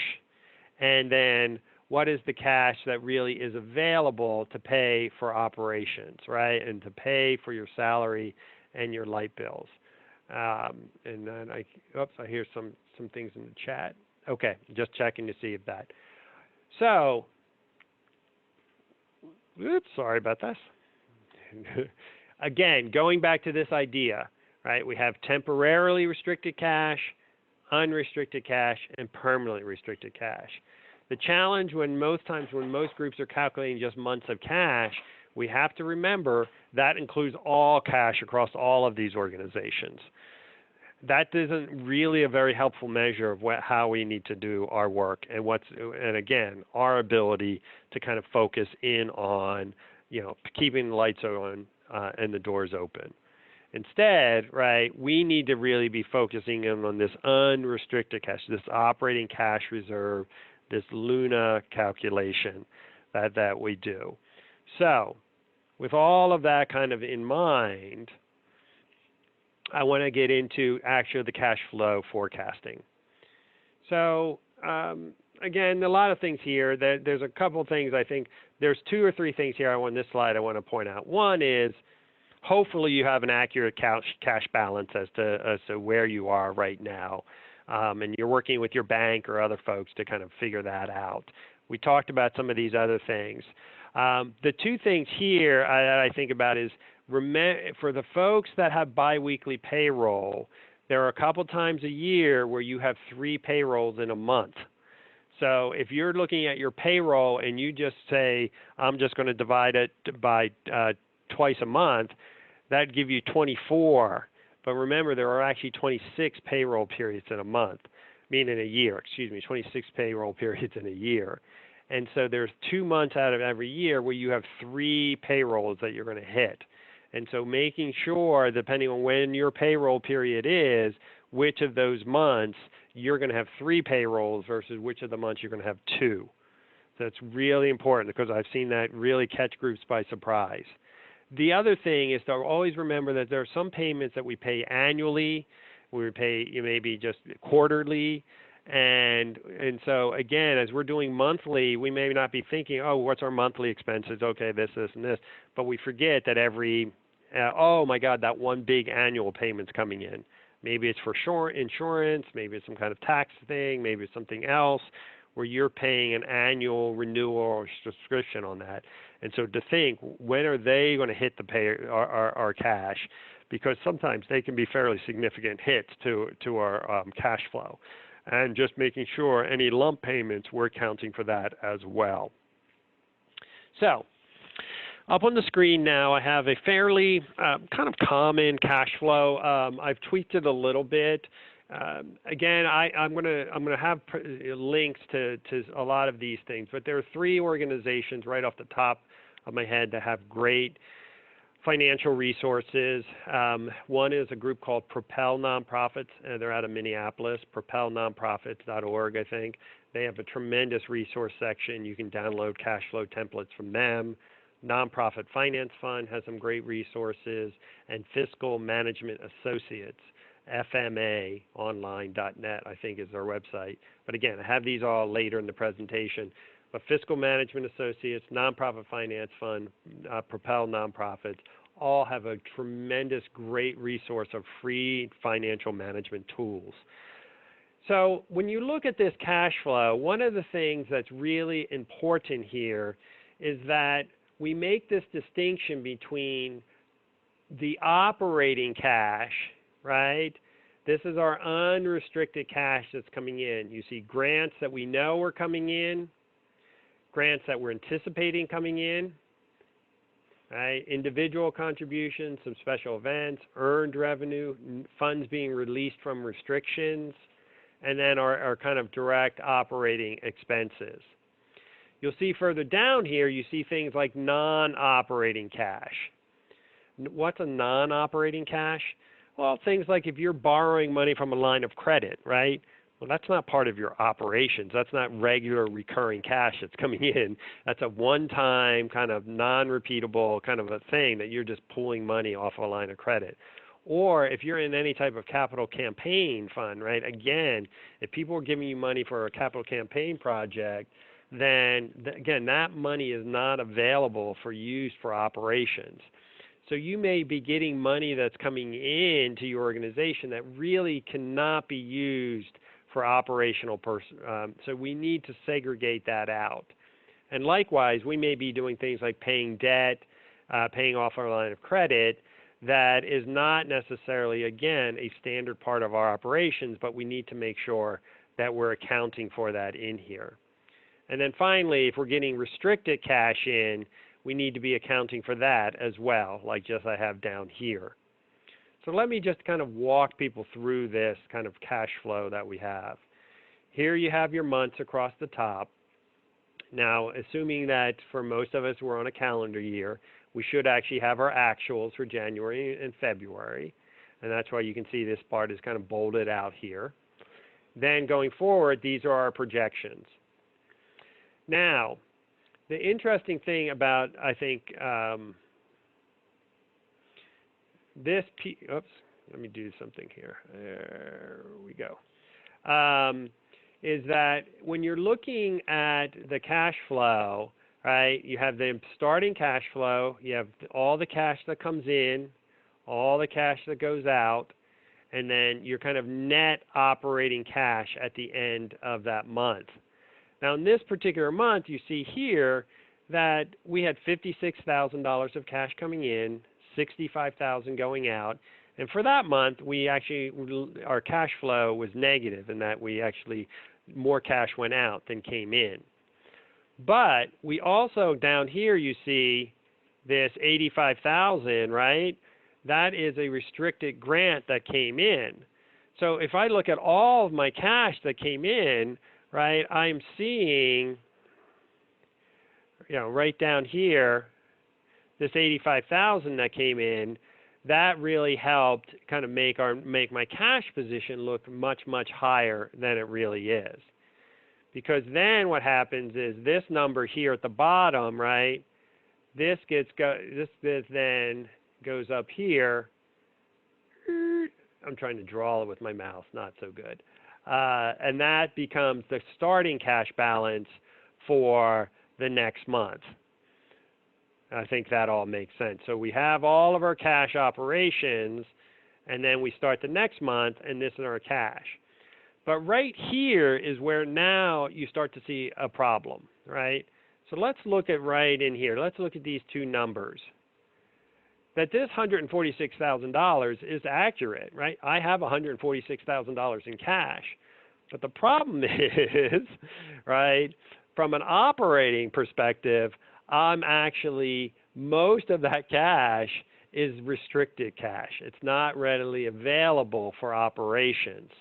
and then what is the cash that really is available to pay for operations, right, and to pay for your salary and your light bills. And then I hear some things in the chat. Okay, just checking to see if that. So, sorry about this. Again, going back to this idea, right? We have temporarily restricted cash, unrestricted cash, and permanently restricted cash. The challenge when most groups are calculating just months of cash, we have to remember that includes all cash across all of these organizations. That isn't really a very helpful measure of how we need to do our work and again, our ability to kind of focus in on, keeping the lights on and the doors open. Instead, right, we need to really be focusing in on this unrestricted cash, this operating cash reserve, this Luna calculation that we do. So, with all of that kind of in mind, I want to get into actually the cash flow forecasting. So, again, a lot of things here. There's a couple things I think. There's 2 or 3 things here on this slide I want to point out. One is, hopefully you have an accurate cash balance as to where you are right now. And you're working with your bank or other folks to kind of figure that out. We talked about some of these other things. The 2 things here I think about is, for the folks that have biweekly payroll, there are a couple times a year where you have 3 payrolls in a month. So if you're looking at your payroll and you just say, I'm just going to divide it by twice a month, that'd give you 24. But remember, there are actually 26 payroll periods in a month, meaning a year, 26 payroll periods in a year. And so there's 2 months out of every year where you have 3 payrolls that you're going to hit. And so making sure, depending on when your payroll period is, which of those months you're going to have 3 payrolls versus which of the months you're going to have 2. So it's really important because I've seen that really catch groups by surprise. The other thing is to always remember that there are some payments that we pay annually, we pay maybe just quarterly, and so again, as we're doing monthly, we may not be thinking, oh, what's our monthly expenses? Okay, this, and this, but we forget that oh my God, that one big annual payment's coming in. Maybe it's for insurance, maybe it's some kind of tax thing, maybe it's something else where you're paying an annual renewal or subscription on that. And so to think, when are they going to hit our cash? Because sometimes they can be fairly significant hits to our cash flow. And just making sure any lump payments, we're accounting for that as well. So, up on the screen now, I have a fairly kind of common cash flow. I've tweaked it a little bit. Again, I'm gonna have links to a lot of these things, but there are 3 organizations right off the top of my head that have great financial resources. One is a group called Propel Nonprofits. They're out of Minneapolis, propelnonprofits.org, I think. They have a tremendous resource section. You can download cash flow templates from them. Nonprofit Finance Fund has some great resources, and Fiscal Management Associates, FMAonline.net, I think is their website. But again, I have these all later in the presentation. But Fiscal Management Associates, Nonprofit Finance Fund, Propel Nonprofits, all have a tremendous, great resource of free financial management tools. So when you look at this cash flow, one of the things that's really important here is that we make this distinction between the operating cash, right? This is our unrestricted cash that's coming in. You see grants that we know are coming in, grants that we're anticipating coming in, right? Individual contributions, some special events, earned revenue, funds being released from restrictions, and then our kind of direct operating expenses. You'll see further down here, you see things like non-operating cash. What's a non-operating cash? Well, things like if you're borrowing money from a line of credit, right? Well, that's not part of your operations. That's not regular recurring cash that's coming in. That's a one-time kind of non-repeatable kind of a thing that you're just pulling money off a line of credit. Or if you're in any type of capital campaign fund, right? Again, if people are giving you money for a capital campaign project, then again, that money is not available for use for operations. So you may be getting money that's coming into your organization that really cannot be used for operational so we need to segregate that out. And likewise, we may be doing things like paying debt, paying off our line of credit, that is not necessarily, again, a standard part of our operations, but we need to make sure that we're accounting for that in here. And then finally, if we're getting restricted cash in, we need to be accounting for that as well, like just I have down here. So let me just kind of walk people through this kind of cash flow that we have. Here you have your months across the top. Now, assuming that for most of us we're on a calendar year, we should actually have our actuals for January and February. And that's why you can see this part is kind of bolded out here. Then going forward, these are our projections. Now, the interesting thing about, I think, oops, let me do something here. There we go. Is that when you're looking at the cash flow, right, you have the starting cash flow, you have all the cash that comes in, all the cash that goes out, and then your kind of net operating cash at the end of that month. Now, in this particular month, you see here that we had $56,000 of cash coming in, $65,000 going out, and for that month, our cash flow was negative in that we actually, more cash went out than came in. But we also, down here, you see this $85,000, right? That is a restricted grant that came in. So if I look at all of my cash that came in, right, I'm seeing, right down here, this $85,000 that came in, that really helped kind of make my cash position look much, much higher than it really is. Because then what happens is this number here at the bottom, right, this then goes up here. I'm trying to draw it with my mouse, not so good. And that becomes the starting cash balance for the next month. I think that all makes sense. So we have all of our cash operations, and then we start the next month, and this is our cash. But right here is where now you start to see a problem, right? So let's look at right in here. Let's look at these two numbers. That this $146,000 is accurate, right? I have $146,000 in cash. But the problem is, right, from an operating perspective, most of that cash is restricted cash. It's not readily available for operations.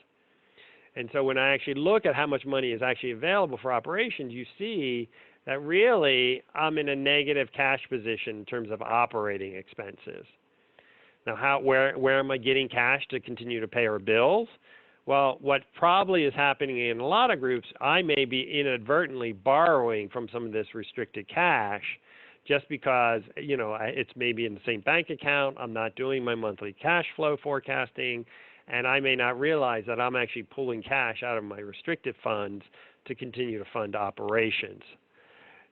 And so when I actually look at how much money is actually available for operations, you see that really I'm in a negative cash position in terms of operating expenses. Now, where am I getting cash to continue to pay our bills? Well, what probably is happening in a lot of groups, I may be inadvertently borrowing from some of this restricted cash just because, it's maybe in the same bank account, I'm not doing my monthly cash flow forecasting, and I may not realize that I'm actually pulling cash out of my restricted funds to continue to fund operations.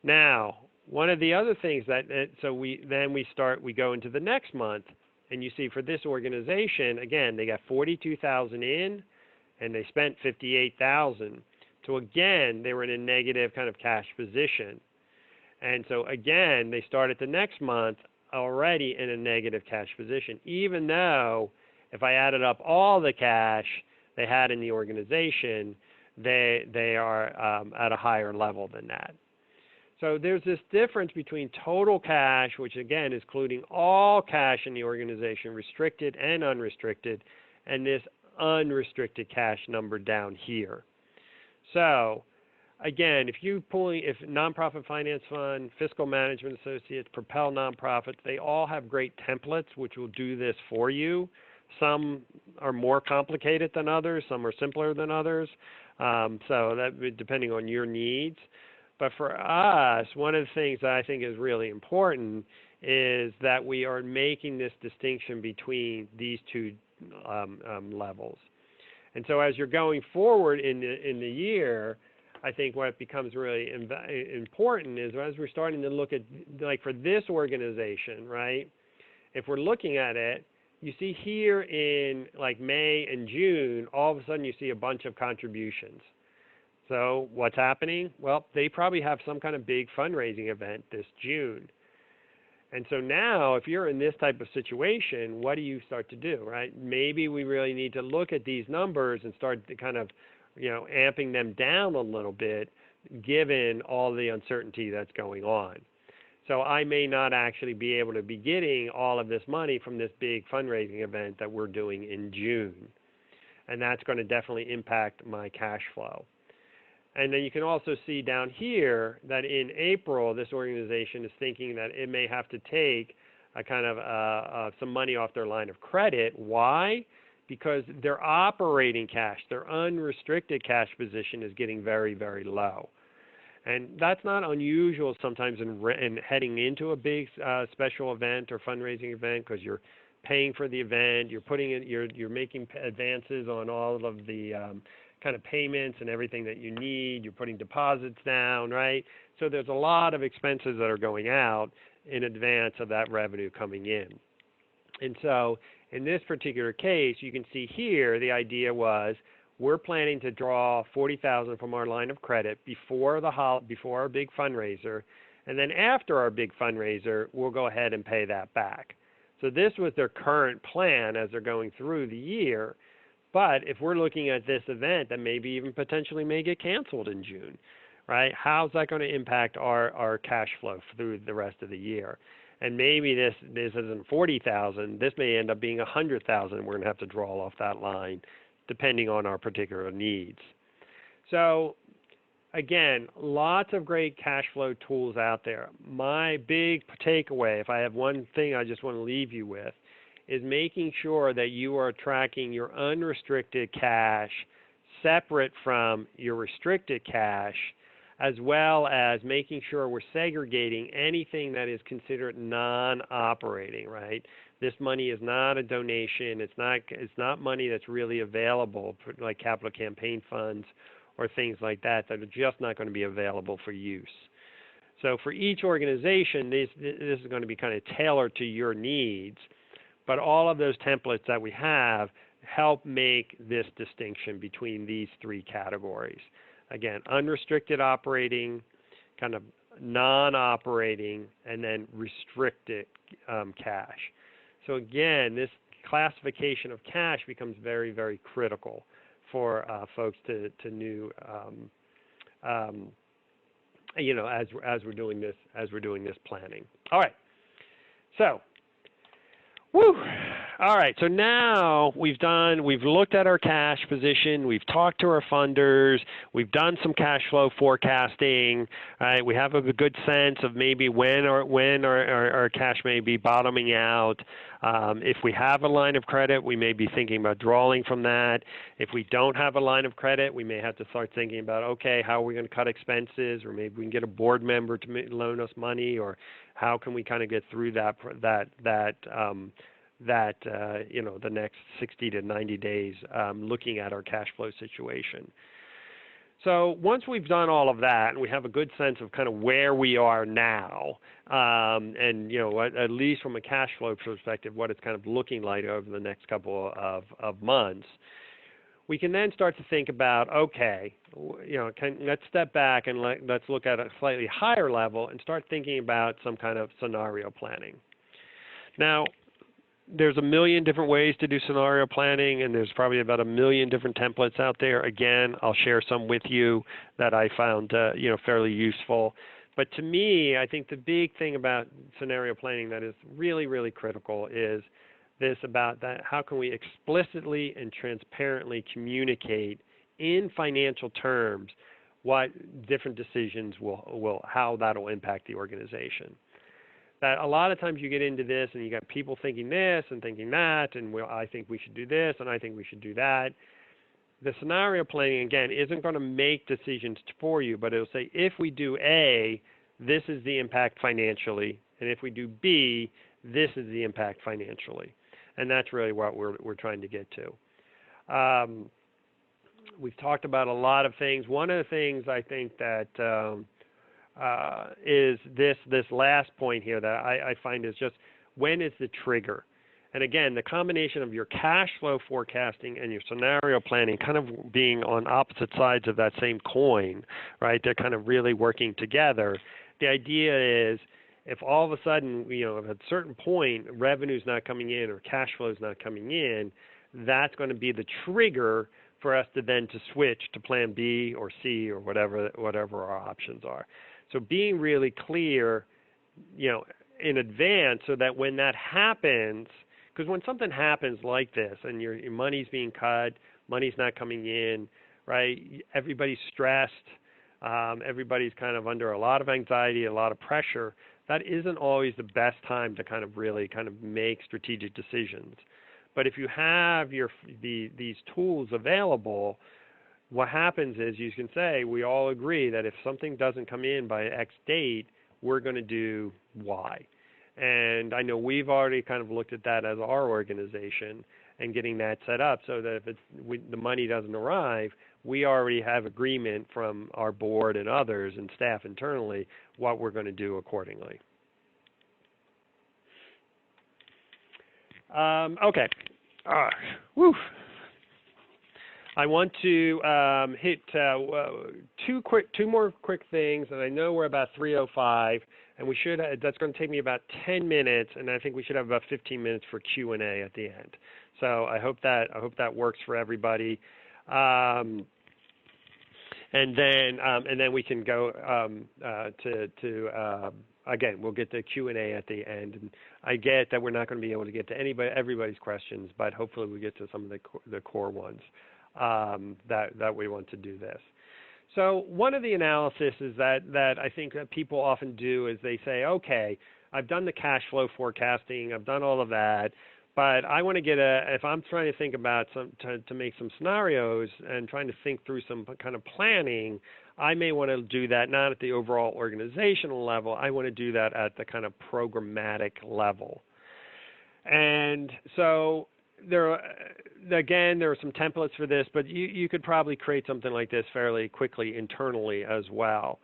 Now, one of the other things we go into the next month, and you see for this organization, again, they got $42,000 in, and they spent $58,000. So again, they were in a negative kind of cash position. And so again, they start at the next month already in a negative cash position, even though if I added up all the cash they had in the organization, they are at a higher level than that. So there's this difference between total cash, which again is including all cash in the organization, restricted and unrestricted, and this unrestricted cash number down here. So again, if Nonprofit Finance Fund, Fiscal Management Associates, Propel Nonprofits, they all have great templates which will do this for you. Some are more complicated than others. Some are simpler than others. So that depending on your needs. But for us, one of the things that I think is really important is that we are making this distinction between these two levels. And so as you're going forward in the year, I think what becomes really important is as we're starting to look at, like for this organization, right, if we're looking at it, you see here in like May and June, all of a sudden you see a bunch of contributions. So what's happening? Well, they probably have some kind of big fundraising event this June. And so now, if you're in this type of situation, what do you start to do, right? Maybe we really need to look at these numbers and start to kind of, amping them down a little bit, given all the uncertainty that's going on. So I may not actually be able to be getting all of this money from this big fundraising event that we're doing in June. And that's going to definitely impact my cash flow. And then you can also see down here that in April, this organization is thinking that it may have to take a kind of some money off their line of credit. Why? Because their operating cash, their unrestricted cash position is getting very, very low. And that's not unusual sometimes in heading into a big special event or fundraising event, because you're paying for the event, you're making advances on all of the kind of payments and everything that you need. You're putting deposits down, right? So there's a lot of expenses that are going out in advance of that revenue coming in. And so in this particular case, you can see here the idea was we're planning to draw $40,000 from our line of credit before our big fundraiser, and then after our big fundraiser, we'll go ahead and pay that back. So this was their current plan as they're going through the year. But if we're looking at this event that maybe even potentially may get canceled in June, right? How's that going to impact our cash flow through the rest of the year? And maybe this isn't $40,000. This may end up being $100,000. We're going to have to draw off that line, depending on our particular needs. So, again, lots of great cash flow tools out there. My big takeaway, if I have one thing I just want to leave you with, is making sure that you are tracking your unrestricted cash separate from your restricted cash, as well as making sure we're segregating anything that is considered non-operating, right? This money is not a donation. It's not money that's really available for like capital campaign funds or things like that are just not going to be available for use. So for each organization, this is going to be kind of tailored to your needs. But all of those templates that we have help make this distinction between these three categories. Again, unrestricted operating, kind of non-operating, and then restricted cash. So again, this classification of cash becomes very, very critical for folks to as we're doing this planning. All right. So. Woo! All right, so now we've looked at our cash position, we've talked to our funders, we've done some cash flow forecasting, right? We have a good sense of maybe when our cash may be bottoming out. If we have a line of credit, we may be thinking about drawing from that. If we don't have a line of credit, we may have to start thinking about, okay, how are we going to cut expenses, or maybe we can get a board member to loan us money, or how can we kind of get through the next 60 to 90 days looking at our cash flow situation. So once we've done all of that and we have a good sense of kind of where we are now, and at least from a cash flow perspective, what it's kind of looking like over the next couple of months, we can then start to think about, okay, let's step back and let's look at a slightly higher level and start thinking about some kind of scenario planning. Now, there's a million different ways to do scenario planning, and there's probably about 1 million different templates out there. Again, I'll share some with you that I found fairly useful. But to me, I think the big thing about scenario planning that is really, really critical is this about that how can we explicitly and transparently communicate in financial terms what different decisions how that will impact the organization. that a lot of times you get into this and you got people thinking this and thinking that, and well, I think we should do this and I think we should do that. The scenario planning, again, isn't going to make decisions for you, but it'll say, if we do A, this is the impact financially, and if we do B, this is the impact financially. And that's really what we're trying to get to. We've talked about a lot of things. One of the things I think that is this last point here that I find is just, when is the trigger? And again, the combination of your cash flow forecasting and your scenario planning kind of being on opposite sides of that same coin, right? They're kind of really working together. The idea is, if all of a sudden, at a certain point, revenue's not coming in or cash flow's not coming in, that's going to be the trigger for us to then to switch to plan B or C or whatever our options are. So being really clear, in advance, so that when that happens, because when something happens like this and your money's being cut, money's not coming in, right? Everybody's stressed. Everybody's kind of under a lot of anxiety, a lot of pressure. That isn't always the best time to kind of really kind of make strategic decisions. But if you have these tools available, what happens is you can say, we all agree that if something doesn't come in by X date, we're going to do Y. And I know we've already kind of looked at that as our organization and getting that set up so that if the money doesn't arrive, we already have agreement from our board and others and staff internally what we're going to do accordingly. Okay. Woo. I want to hit two more quick things, and I know we're about 3:05, and that's going to take me about 10 minutes, and I think we should have about 15 minutes for Q&A at the end. So I hope that works for everybody. And then we can go again, we'll get to Q&A at the end. And I get that we're not going to be able to get to everybody's questions, but hopefully we get to some of the core ones that we want to do this. So one of the analysis is that I think that people often do is they say, okay, I've done the cash flow forecasting, I've done all of that, but I want to get if I'm trying to think about to make some scenarios and trying to think through some kind of planning, I may want to do that not at the overall organizational level. I want to do that at the kind of programmatic level. And so there are some templates for this, but you could probably create something like this fairly quickly internally as well.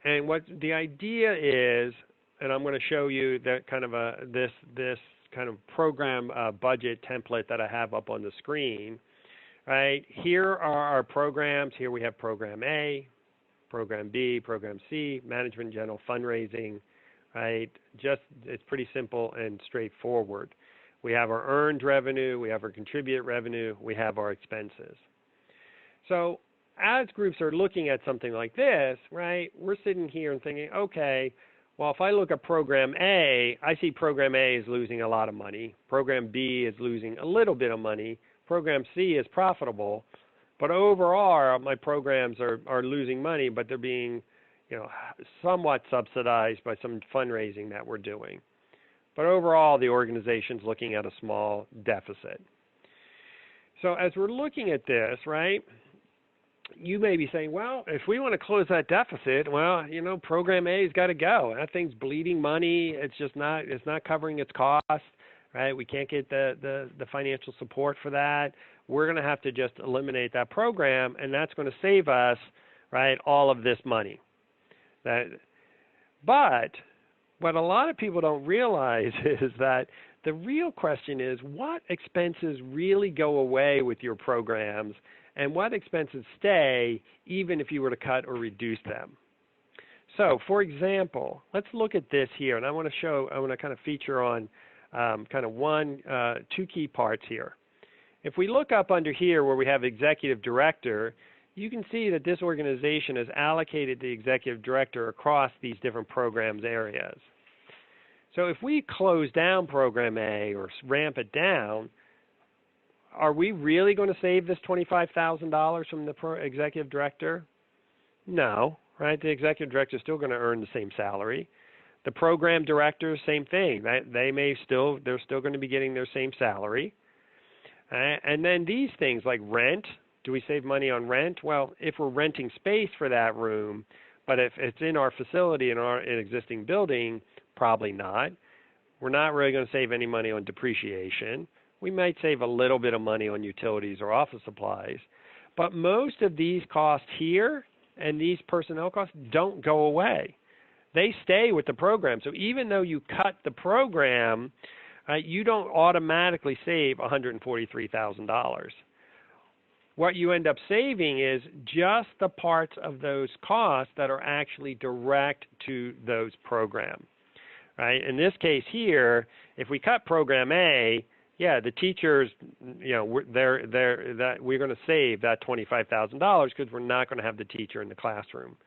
And what the idea is, and I'm going to show you that kind of this kind of program budget template that I have up on the screen. Right here are our programs. Here we have Program A, Program B, Program C, Management, General, Fundraising. Right, it's pretty simple and straightforward. We have our earned revenue, we have our contributed revenue, we have our expenses. So as groups are looking at something like this, right, we're sitting here and thinking, okay, well, if I look at Program A, I see Program A is losing a lot of money. Program B is losing a little bit of money. Program C is profitable. But overall, my programs are losing money, but they're being, somewhat subsidized by some fundraising that we're doing. But overall, the organization's looking at a small deficit. So as we're looking at this, right, you may be saying, well, if we want to close that deficit, well, Program A's got to go. That thing's bleeding money. It's not covering its cost, right? We can't get the financial support for that. We're going to have to just eliminate that program, and that's going to save us, right, all of this money. But what a lot of people don't realize is that the real question is, what expenses really go away with your programs and what expenses stay even if you were to cut or reduce them? So, for example, let's look at this here, and I want to kind of feature on kind of two key parts here. If we look up under here where we have executive director, you can see that this organization has allocated the executive director across these different programs areas. So if we close down Program A or ramp it down, are we really going to save this $25,000 from the executive director? No, right? The executive director is still going to earn the same salary. The program directors, same thing. They're still going to be getting their same salary. And then these things like rent. Do we save money on rent? Well, if we're renting space for that room, but if it's in our facility in our existing building, probably not. We're not really going to save any money on depreciation. We might save a little bit of money on utilities or office supplies. But most of these costs here and these personnel costs don't go away. They stay with the program. So even though you cut the program, you don't automatically save $143,000. What you end up saving is just the parts of those costs that are actually direct to those programs, right? In this case here, if we cut program A, yeah, the teachers, we're going to save that $25,000 because we're not going to have the teacher in the classroom.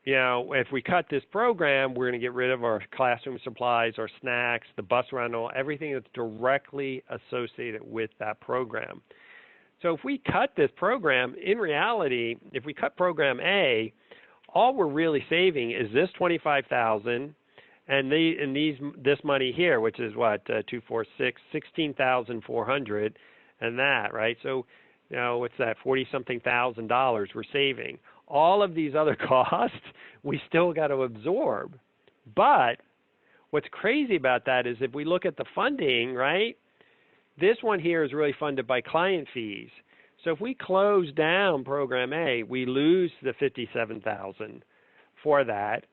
If we cut this program, we're going to get rid of our classroom supplies, our snacks, the bus rental, everything that's directly associated with that program. So if we cut this program, in reality, if we cut program A, all we're really saving is this $25,000 and this money here, which is what, 246, $16,400, and that, right? So, what's that, 40-something thousand dollars we're saving. All of these other costs we still got to absorb. But what's crazy about that is if we look at the funding, right? This one here is really funded by client fees. So if we close down program A, we lose the $57,000 for that,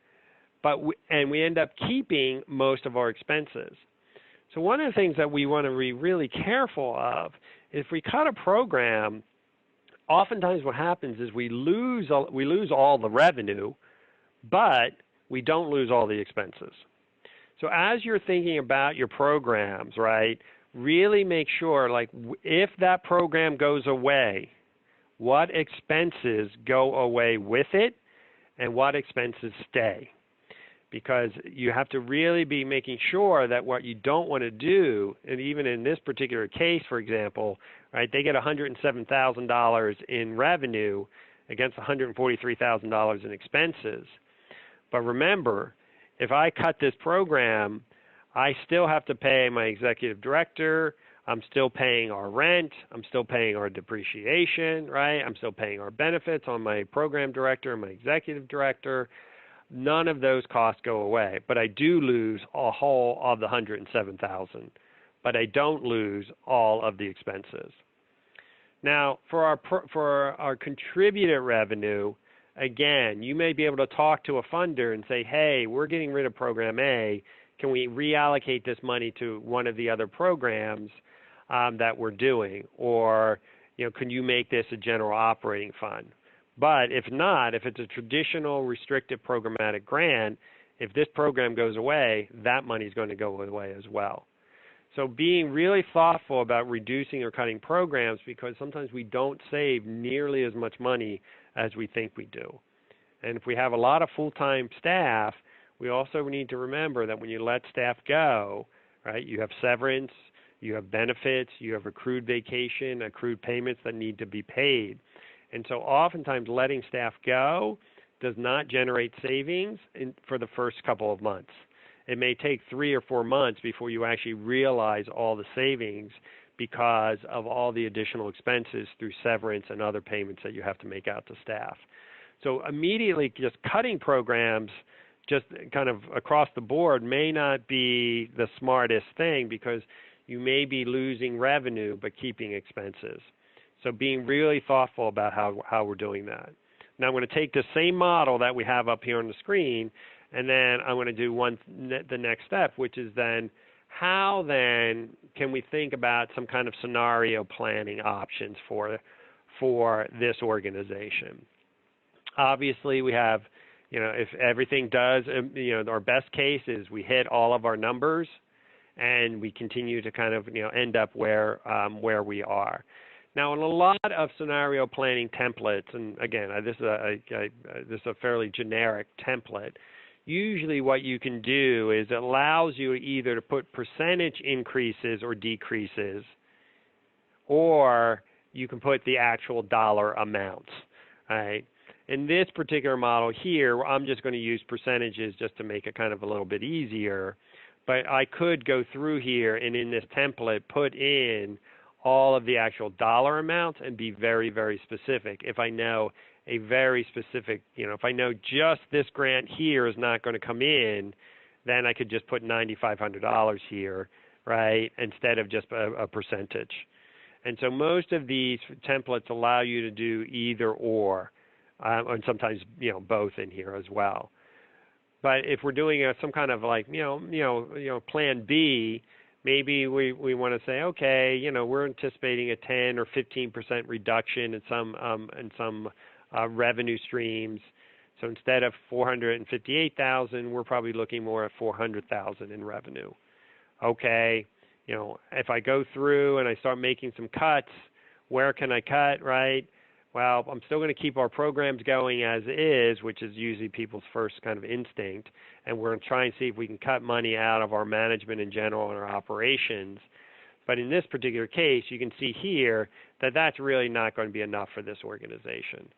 and we end up keeping most of our expenses. So one of the things that we want to be really careful of is if we cut a program, oftentimes what happens is we lose all the revenue, but we don't lose all the expenses. So as you're thinking about your programs, right, really make sure, like, if that program goes away, what expenses go away with it and what expenses stay. Because you have to really be making sure that what you don't want to do, and even in this particular case, for example, right, they get $107,000 in revenue against $143,000 in expenses. But remember, if I cut this program, I still have to pay my executive director. I'm still paying our rent. I'm still paying our depreciation, right? I'm still paying our benefits on my program director and my executive director. None of those costs go away, but I do lose a whole of the $107,000, but I don't lose all of the expenses. Now, for our contributed revenue, again, you may be able to talk to a funder and say, hey, we're getting rid of program A. Can we reallocate this money to one of the other programs that we're doing? Or, can you make this a general operating fund? But if not, if it's a traditional restricted programmatic grant, if this program goes away, that money is going to go away as well. So being really thoughtful about reducing or cutting programs, because sometimes we don't save nearly as much money as we think we do. And if we have a lot of full-time staff, we also need to remember that when you let staff go, right, you have severance, you have benefits, you have accrued vacation, accrued payments that need to be paid. And so oftentimes letting staff go does not generate savings for the first couple of months. It may take 3 or 4 months before you actually realize all the savings because of all the additional expenses through severance and other payments that you have to make out to staff. So immediately just cutting programs just kind of across the board may not be the smartest thing because you may be losing revenue but keeping expenses. So being really thoughtful about how we're doing that. Now I'm going to take the same model that we have up here on the screen, and then I'm going to do the next step, which is then how then can we think about some kind of scenario planning options for this organization. Obviously we have, if everything does, our best case is we hit all of our numbers and we continue to kind of, end up where we are. Now, in a lot of scenario planning templates, and again, this is a fairly generic template, usually what you can do is it allows you either to put percentage increases or decreases, or you can put the actual dollar amounts, right? In this particular model here, I'm just going to use percentages just to make it kind of a little bit easier. But I could go through here and in this template put in all of the actual dollar amounts and be very, very specific. If I know a very specific, if I know just this grant here is not going to come in, then I could just put $9,500 here, right, instead of just a percentage. And so most of these templates allow you to do either or, and sometimes both in here as well. But if we're doing some kind of like plan B, maybe we want to say, okay, we're anticipating a 10 or 15% reduction in some revenue streams. So instead of 458,000, we're probably looking more at 400,000 in revenue. Okay, if I go through and I start making some cuts, where can I cut, right? Well, I'm still going to keep our programs going as is, which is usually people's first kind of instinct, and we're going to try and see if we can cut money out of our management in general and our operations. But in this particular case, you can see here that that's really not going to be enough for this organization.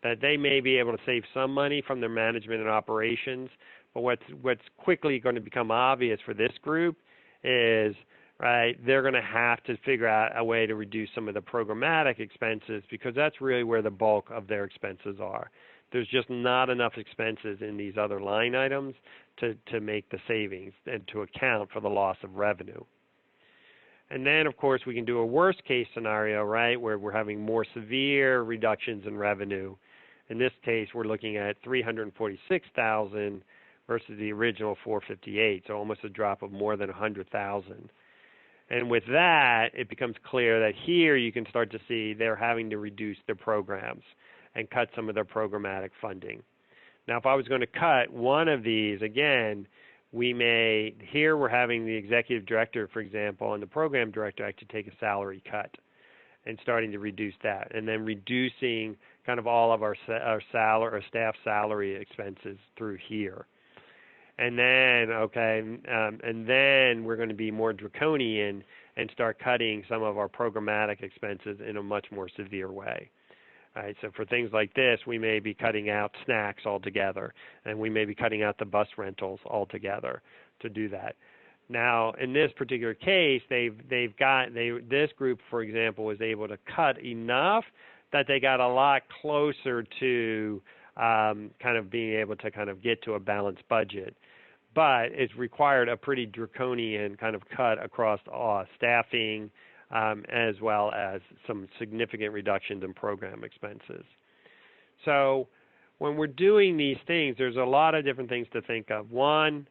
That they may be able to save some money from their management and operations, but what's quickly going to become obvious for this group is, right, they're going to have to figure out a way to reduce some of the programmatic expenses because that's really where the bulk of their expenses are. There's just not enough expenses in these other line items to make the savings and to account for the loss of revenue. And then, of course, we can do a worst case scenario, right, where we're having more severe reductions in revenue. In this case, we're looking at 346,000 versus the original 458, so almost a drop of more than 100,000. And with that, it becomes clear that here you can start to see they're having to reduce their programs and cut some of their programmatic funding. Now, if I was going to cut one of these, again, here we're having the executive director, for example, and the program director actually take a salary cut and starting to reduce that, and then reducing kind of all of our staff salary expenses through here. And then, and then we're going to be more draconian and start cutting some of our programmatic expenses in a much more severe way. All right, so for things like this, we may be cutting out snacks altogether, and we may be cutting out the bus rentals altogether to do that. Now, in this particular case, this group, for example, was able to cut enough that they got a lot closer to kind of being able to kind of get to a balanced budget. But it's required a pretty draconian kind of cut across staffing as well as some significant reductions in program expenses. So when we're doing these things, there's a lot of different things to think of. One,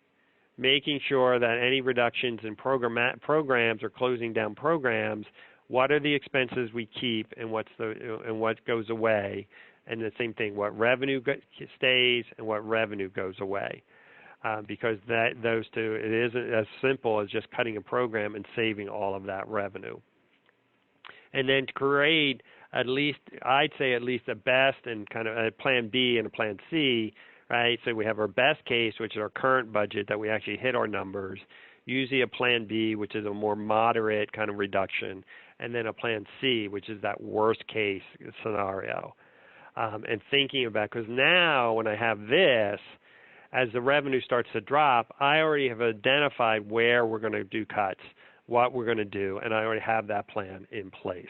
making sure that any reductions in programs or closing down programs, what are the expenses we keep and what goes away, and the same thing, what revenue stays and what revenue goes away. Because those two, it isn't as simple as just cutting a program and saving all of that revenue. And then to create I'd say at least a best and kind of a plan B and a plan C, right? So we have our best case, which is our current budget that we actually hit our numbers, usually a plan B, which is a more moderate kind of reduction, and then a plan C, which is that worst case scenario. And thinking about, because now when I have this, as the revenue starts to drop, I already have identified where we're going to do cuts, what we're going to do, and I already have that plan in place.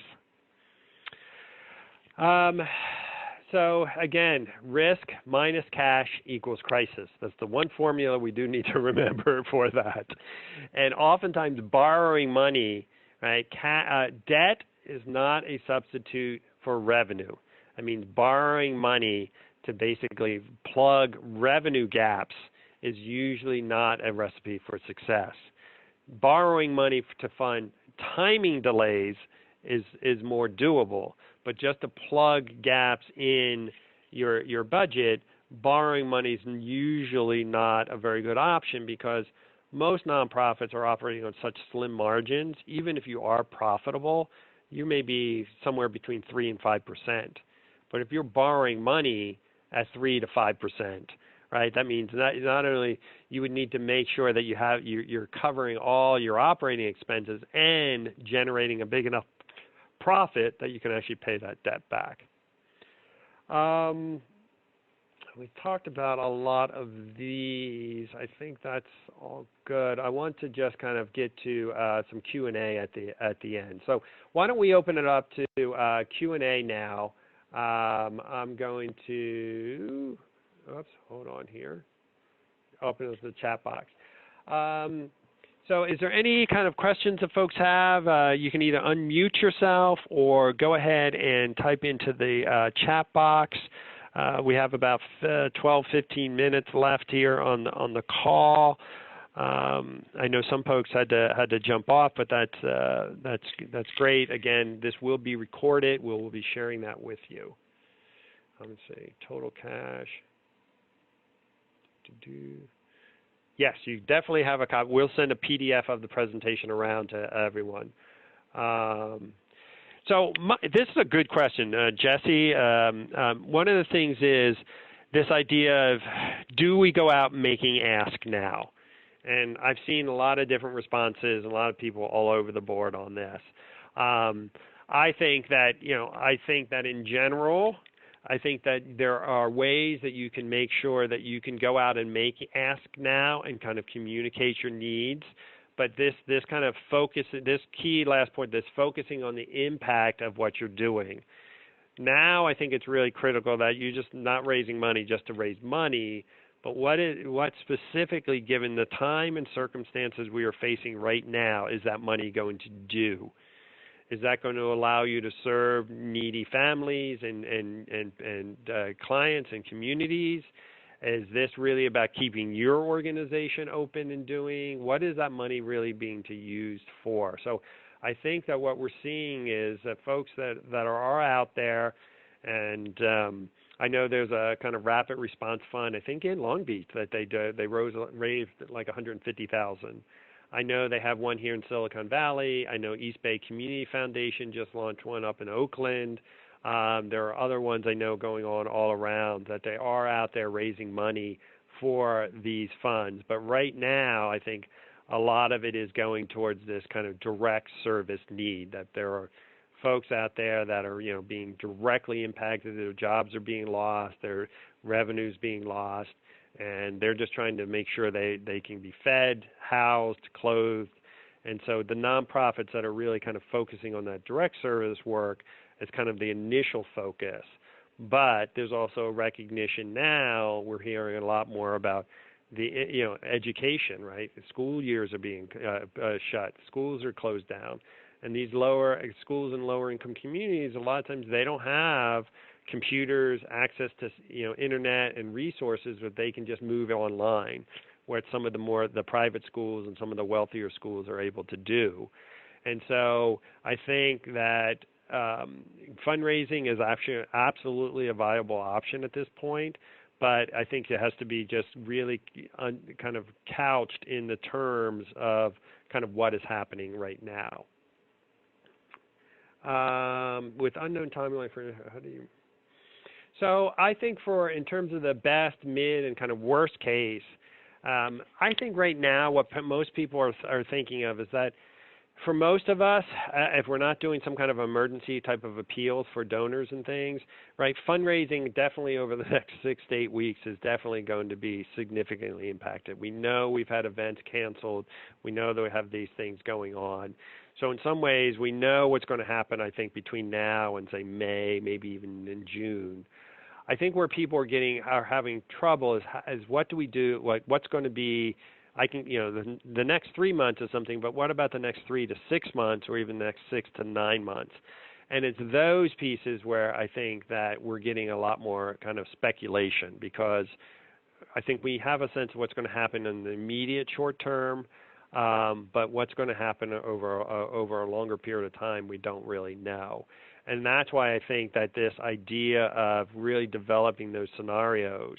So again, risk minus cash equals crisis. That's the one formula we do need to remember for that. And oftentimes borrowing money, right? Debt is not a substitute for revenue. I mean, borrowing money to basically plug revenue gaps is usually not a recipe for success. Borrowing money to fund timing delays is more doable, but just to plug gaps in your budget, borrowing money is usually not a very good option because most nonprofits are operating on such slim margins. Even if you are profitable, you may be somewhere between 3 and 5%. But if you're borrowing money at 3 to 5%, right? That means not only you would need to make sure that you're covering all your operating expenses and generating a big enough profit that you can actually pay that debt back. we talked about a lot of these. I think that's all good. I want to just kind of get to some Q&A at the end. So why don't we open it up to Q&A now? I'm going to, oops, hold on here. Open up the chat box. So is there any kind of questions that folks have? You can either unmute yourself or go ahead and type into the chat box. We have about 12, 15 minutes left here on the call. I know some folks had to jump off, but that's great. Again, this will be recorded. We'll be sharing that with you. Let's see, total cash. Yes, you definitely have a copy. We'll send a PDF of the presentation around to everyone. So this is a good question, Jesse. One of the things is this idea of, do we go out making ask now? And I've seen a lot of different responses, and a lot of people all over the board on this. I think that in general, I think that there are ways that you can make sure that you can go out and make ask now and kind of communicate your needs. But this kind of focus, this key last point, this focusing on the impact of what you're doing. Now I think it's really critical that you're just not raising money just to raise money, but what specifically, given the time and circumstances we are facing right now, is that money going to do? Is that going to allow you to serve needy families and clients and communities? Is this really about keeping your organization open and doing? What is that money really being used for? So I think that what we're seeing is that folks that are out there, and I know there's a kind of rapid response fund, I think in Long Beach, that they raised like $150,000. I know they have one here in Silicon Valley. I know East Bay Community Foundation just launched one up in Oakland. There are other ones I know going on all around, that they are out there raising money for these funds. But right now, I think a lot of it is going towards this kind of direct service need, that there are folks out there that are, being directly impacted. Their jobs are being lost, their revenues being lost, and they're just trying to make sure they can be fed, housed, clothed. And so the nonprofits that are really kind of focusing on that direct service work is kind of the initial focus. But there's also a recognition now, we're hearing a lot more about the education, right? The school years are being shut. Schools are closed down. And these schools in lower income communities, a lot of times they don't have computers, access to internet and resources that they can just move online, where some of the private schools and some of the wealthier schools are able to do. And so I think that fundraising is actually absolutely a viable option at this point, but I think it has to be just really kind of couched in the terms of kind of what is happening right now. With unknown timeline for how do you? So I think in terms of the best, mid, and kind of worst case, I think right now what most people are thinking of is that for most of us, if we're not doing some kind of emergency type of appeals for donors and things, right, fundraising definitely over the next 6 to 8 weeks is definitely going to be significantly impacted. We know we've had events canceled. We know that we have these things going on. So in some ways, we know what's going to happen, I think, between now and, say, May, maybe even in June. I think where people are having trouble is what do we do? What's going to be? The next 3 months is something, but what about the next 3 to 6 months, or even the next 6 to 9 months? And it's those pieces where I think that we're getting a lot more kind of speculation, because I think we have a sense of what's going to happen in the immediate short term, but what's going to happen over a longer period of time, we don't really know. And that's why I think that this idea of really developing those scenarios,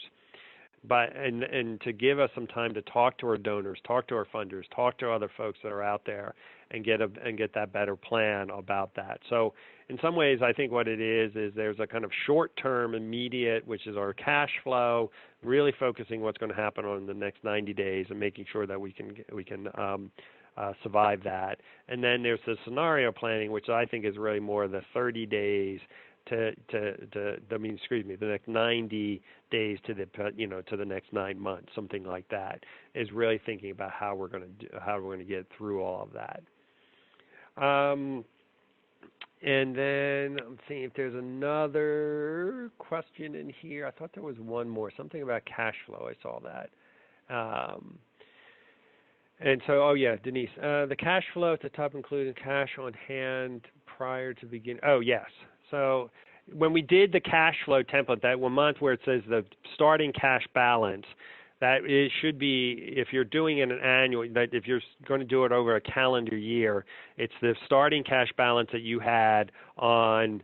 and to give us some time to talk to our donors, talk to our funders, talk to other folks that are out there, and get that better plan about that. So in some ways, I think what it is there's a kind of short-term, immediate, which is our cash flow, really focusing what's going to happen on the next 90 days and making sure that we can survive that. And then there's the scenario planning, which I think is really more the 30 days the next 90 days to the next 9 months, something like that, is really thinking about how we're going to get through all of that. And then I'm seeing if there's another question in here. I thought there was one more, something about cash flow. I saw that. And so, oh yeah, Denise, the cash flow at the top included cash on hand prior to begin. Oh yes. So when we did the cash flow template, that 1 month where it says the starting cash balance, that it should be, if you're doing it an annual, that if you're going to do it over a calendar year, it's the starting cash balance that you had on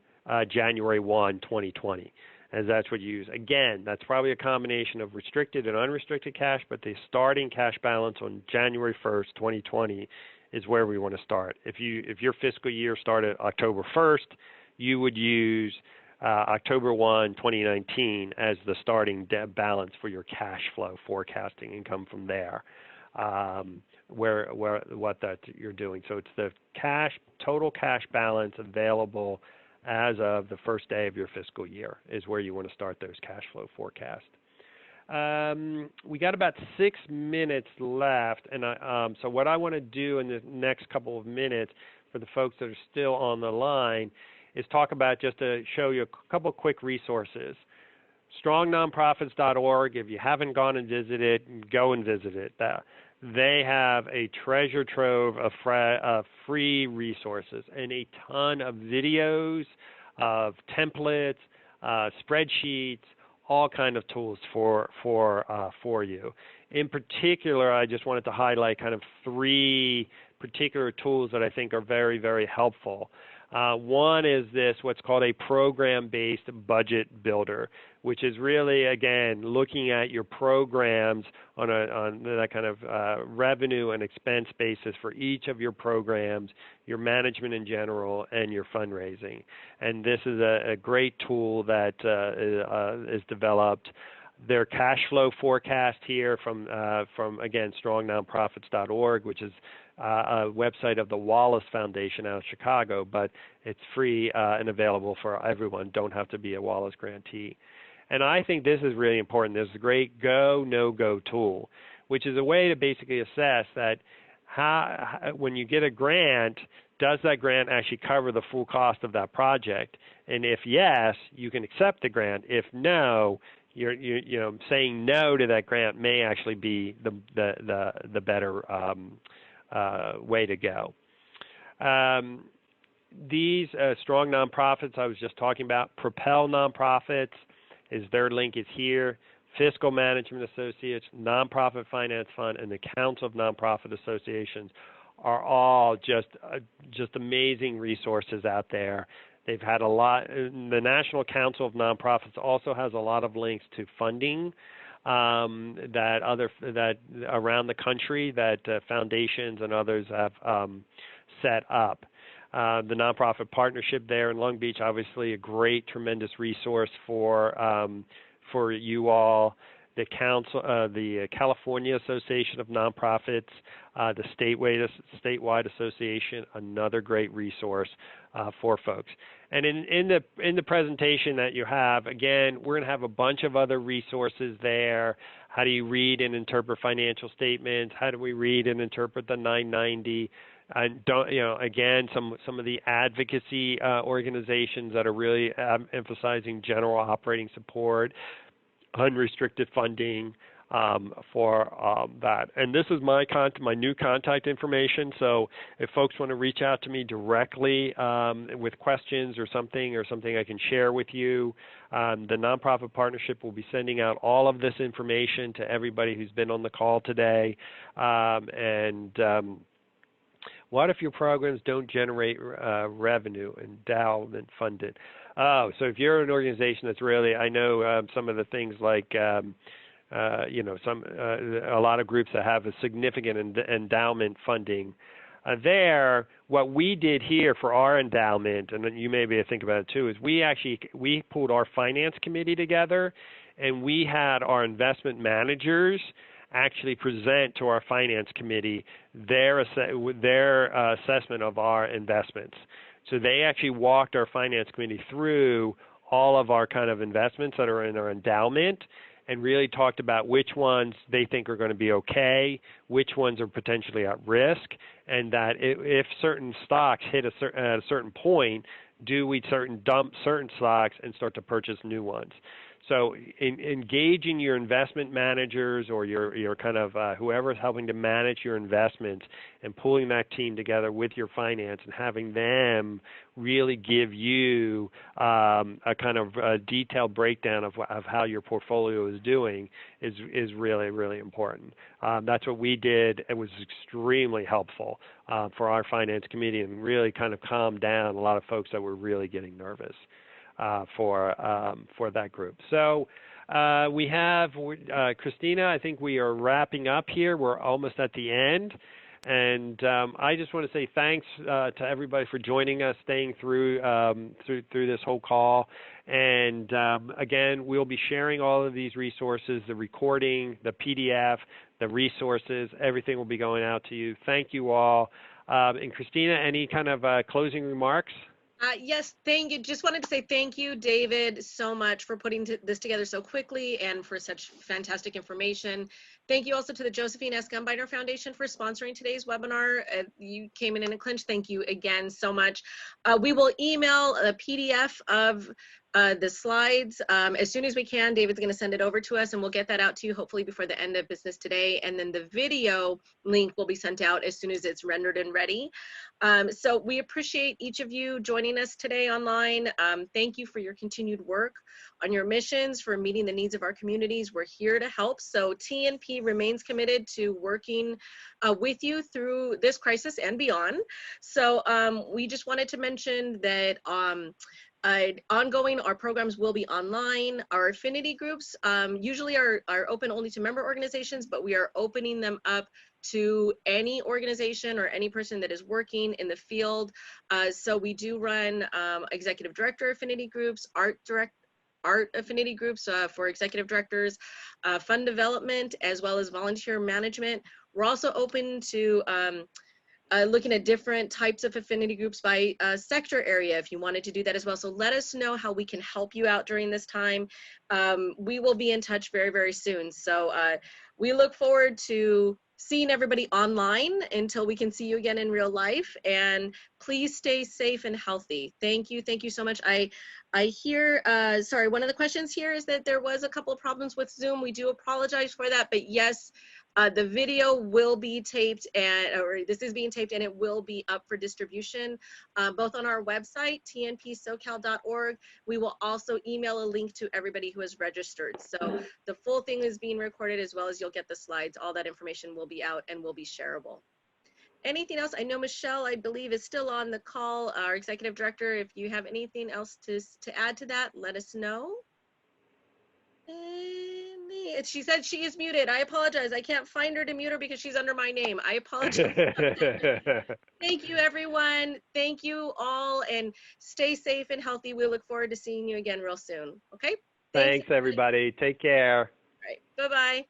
January 1, 2020, as that's what you use. Again, that's probably a combination of restricted and unrestricted cash, but the starting cash balance on January 1st, 2020 is where we want to start. If your fiscal year started October 1st, you would use October 1, 2019 as the starting balance for your cash flow forecasting and come from there, you're doing. So it's the total cash balance available as of the first day of your fiscal year is where you want to start those cash flow forecasts. We got about 6 minutes left, and so what I want to do in the next couple of minutes for the folks that are still on the line is talk about, just to show you a couple of quick resources. StrongNonprofits.org. If you haven't gone and visited, go and visit it. They have a treasure trove of free resources and a ton of videos, of templates, spreadsheets, all kind of tools for you. In particular, I just wanted to highlight kind of 3 particular tools that I think are very, very helpful. One is what's called a program-based budget builder, which is really, again, looking at your programs on that kind of revenue and expense basis for each of your programs, your management in general, and your fundraising. And this is a great tool that is developed. Their cash flow forecast here from again, StrongNonprofits.org, which is a website of the Wallace Foundation out of Chicago, but it's free and available for everyone. Don't have to be a Wallace grantee. And I think this is really important. There's a great go, no-go tool, which is a way to basically assess that when you get a grant, does that grant actually cover the full cost of that project? And if yes, you can accept the grant. If no, you're saying no to that grant may actually be the better way to go. These strong nonprofits I was just talking about, Propel Nonprofits, their link is here. Fiscal Management Associates, Nonprofit Finance Fund, and the Council of Nonprofit Associations are all just amazing resources out there. They've had a lot. The National Council of Nonprofits also has a lot of links to funding that around the country that foundations and others have set up. The nonprofit partnership there in Long Beach, obviously a great, tremendous resource for you all. The California Association of Nonprofits, the statewide association, another great resource for folks. And in the presentation that you have, again, we're going to have a bunch of other resources there. How do you read and interpret financial statements? How do we read and interpret the 990? And again, some of the advocacy organizations that are really emphasizing general operating support, unrestricted funding for that. And this is my new contact information. So if folks want to reach out to me directly with questions or something I can share with you, the nonprofit partnership will be sending out all of this information to everybody who's been on the call today. What if your programs don't generate revenue, endowment funded? Oh, so if you're an organization that's really, I know some of the things like, a lot of groups that have a significant endowment funding. What we did here for our endowment, and then you may be able to think about it too, is we pulled our finance committee together, and we had our investment managers actually present to our finance committee their assessment of our investments. So they actually walked our finance committee through all of our kind of investments that are in our endowment and really talked about which ones they think are going to be okay, which ones are potentially at risk, and that if certain stocks hit at a certain point, do we dump certain stocks and start to purchase new ones. So engaging your investment managers or your kind of whoever is helping to manage your investments and pulling that team together with your finance and having them really give you a kind of detailed breakdown of how your portfolio is doing is really, really important. That's what we did. It was extremely helpful for our finance committee and really kind of calmed down a lot of folks that were really getting nervous for that group. So we have Christina. I think we are wrapping up here. We're almost at the end, and I just want to say thanks to everybody for joining us, staying through this whole call. And again, we'll be sharing all of these resources, the recording, the PDF, the resources. Everything will be going out to you. Thank you all. And Christina, any kind of closing remarks? Yes, thank you. Just wanted to say thank you, David, so much for putting this together so quickly and for such fantastic information. Thank you also to the Josephine S. Gumbiner Foundation for sponsoring today's webinar. You came in a clinch. Thank you again so much. We will email a PDF of the slides as soon as we can. David's going to send it over to us, and we'll get that out to you hopefully before the end of business today. And then the video link will be sent out as soon as it's rendered and ready. So we appreciate each of you joining us today online. Thank you for your continued work on your missions, for meeting the needs of our communities. We're here to help. So TNP remains committed to working with you through this crisis and beyond. So we just wanted to mention that ongoing, our programs will be online. Our affinity groups usually are open only to member organizations, but we are opening them up to any organization or any person that is working in the field. So we do run executive director affinity groups, art affinity groups for executive directors, fund development, as well as volunteer management. We're also open to looking at different types of affinity groups by sector area if you wanted to do that as well. So let us know how we can help you out during this time. We will be in touch very, very soon. So we look forward to seeing everybody online until we can see you again in real life. And please stay safe and healthy. Thank you. Thank you so much. I hear, sorry, one of the questions here is that there was a couple of problems with Zoom. We do apologize for that, but yes, the video will be taped, or this is being taped, and it will be up for distribution, both on our website, tnpsocal.org. We will also email a link to everybody who has registered. So the full thing is being recorded, as well as you'll get the slides. All that information will be out and will be shareable. Anything else? I know Michelle, I believe, is still on the call, our executive director. If you have anything else to add to that, let us know. She said she is muted. I apologize. I can't find her to mute her because she's under my name. I apologize. Thank you, everyone. Thank you all, and stay safe and healthy. We look forward to seeing you again real soon. Okay? Thanks everybody. Take care. All right. Bye-bye.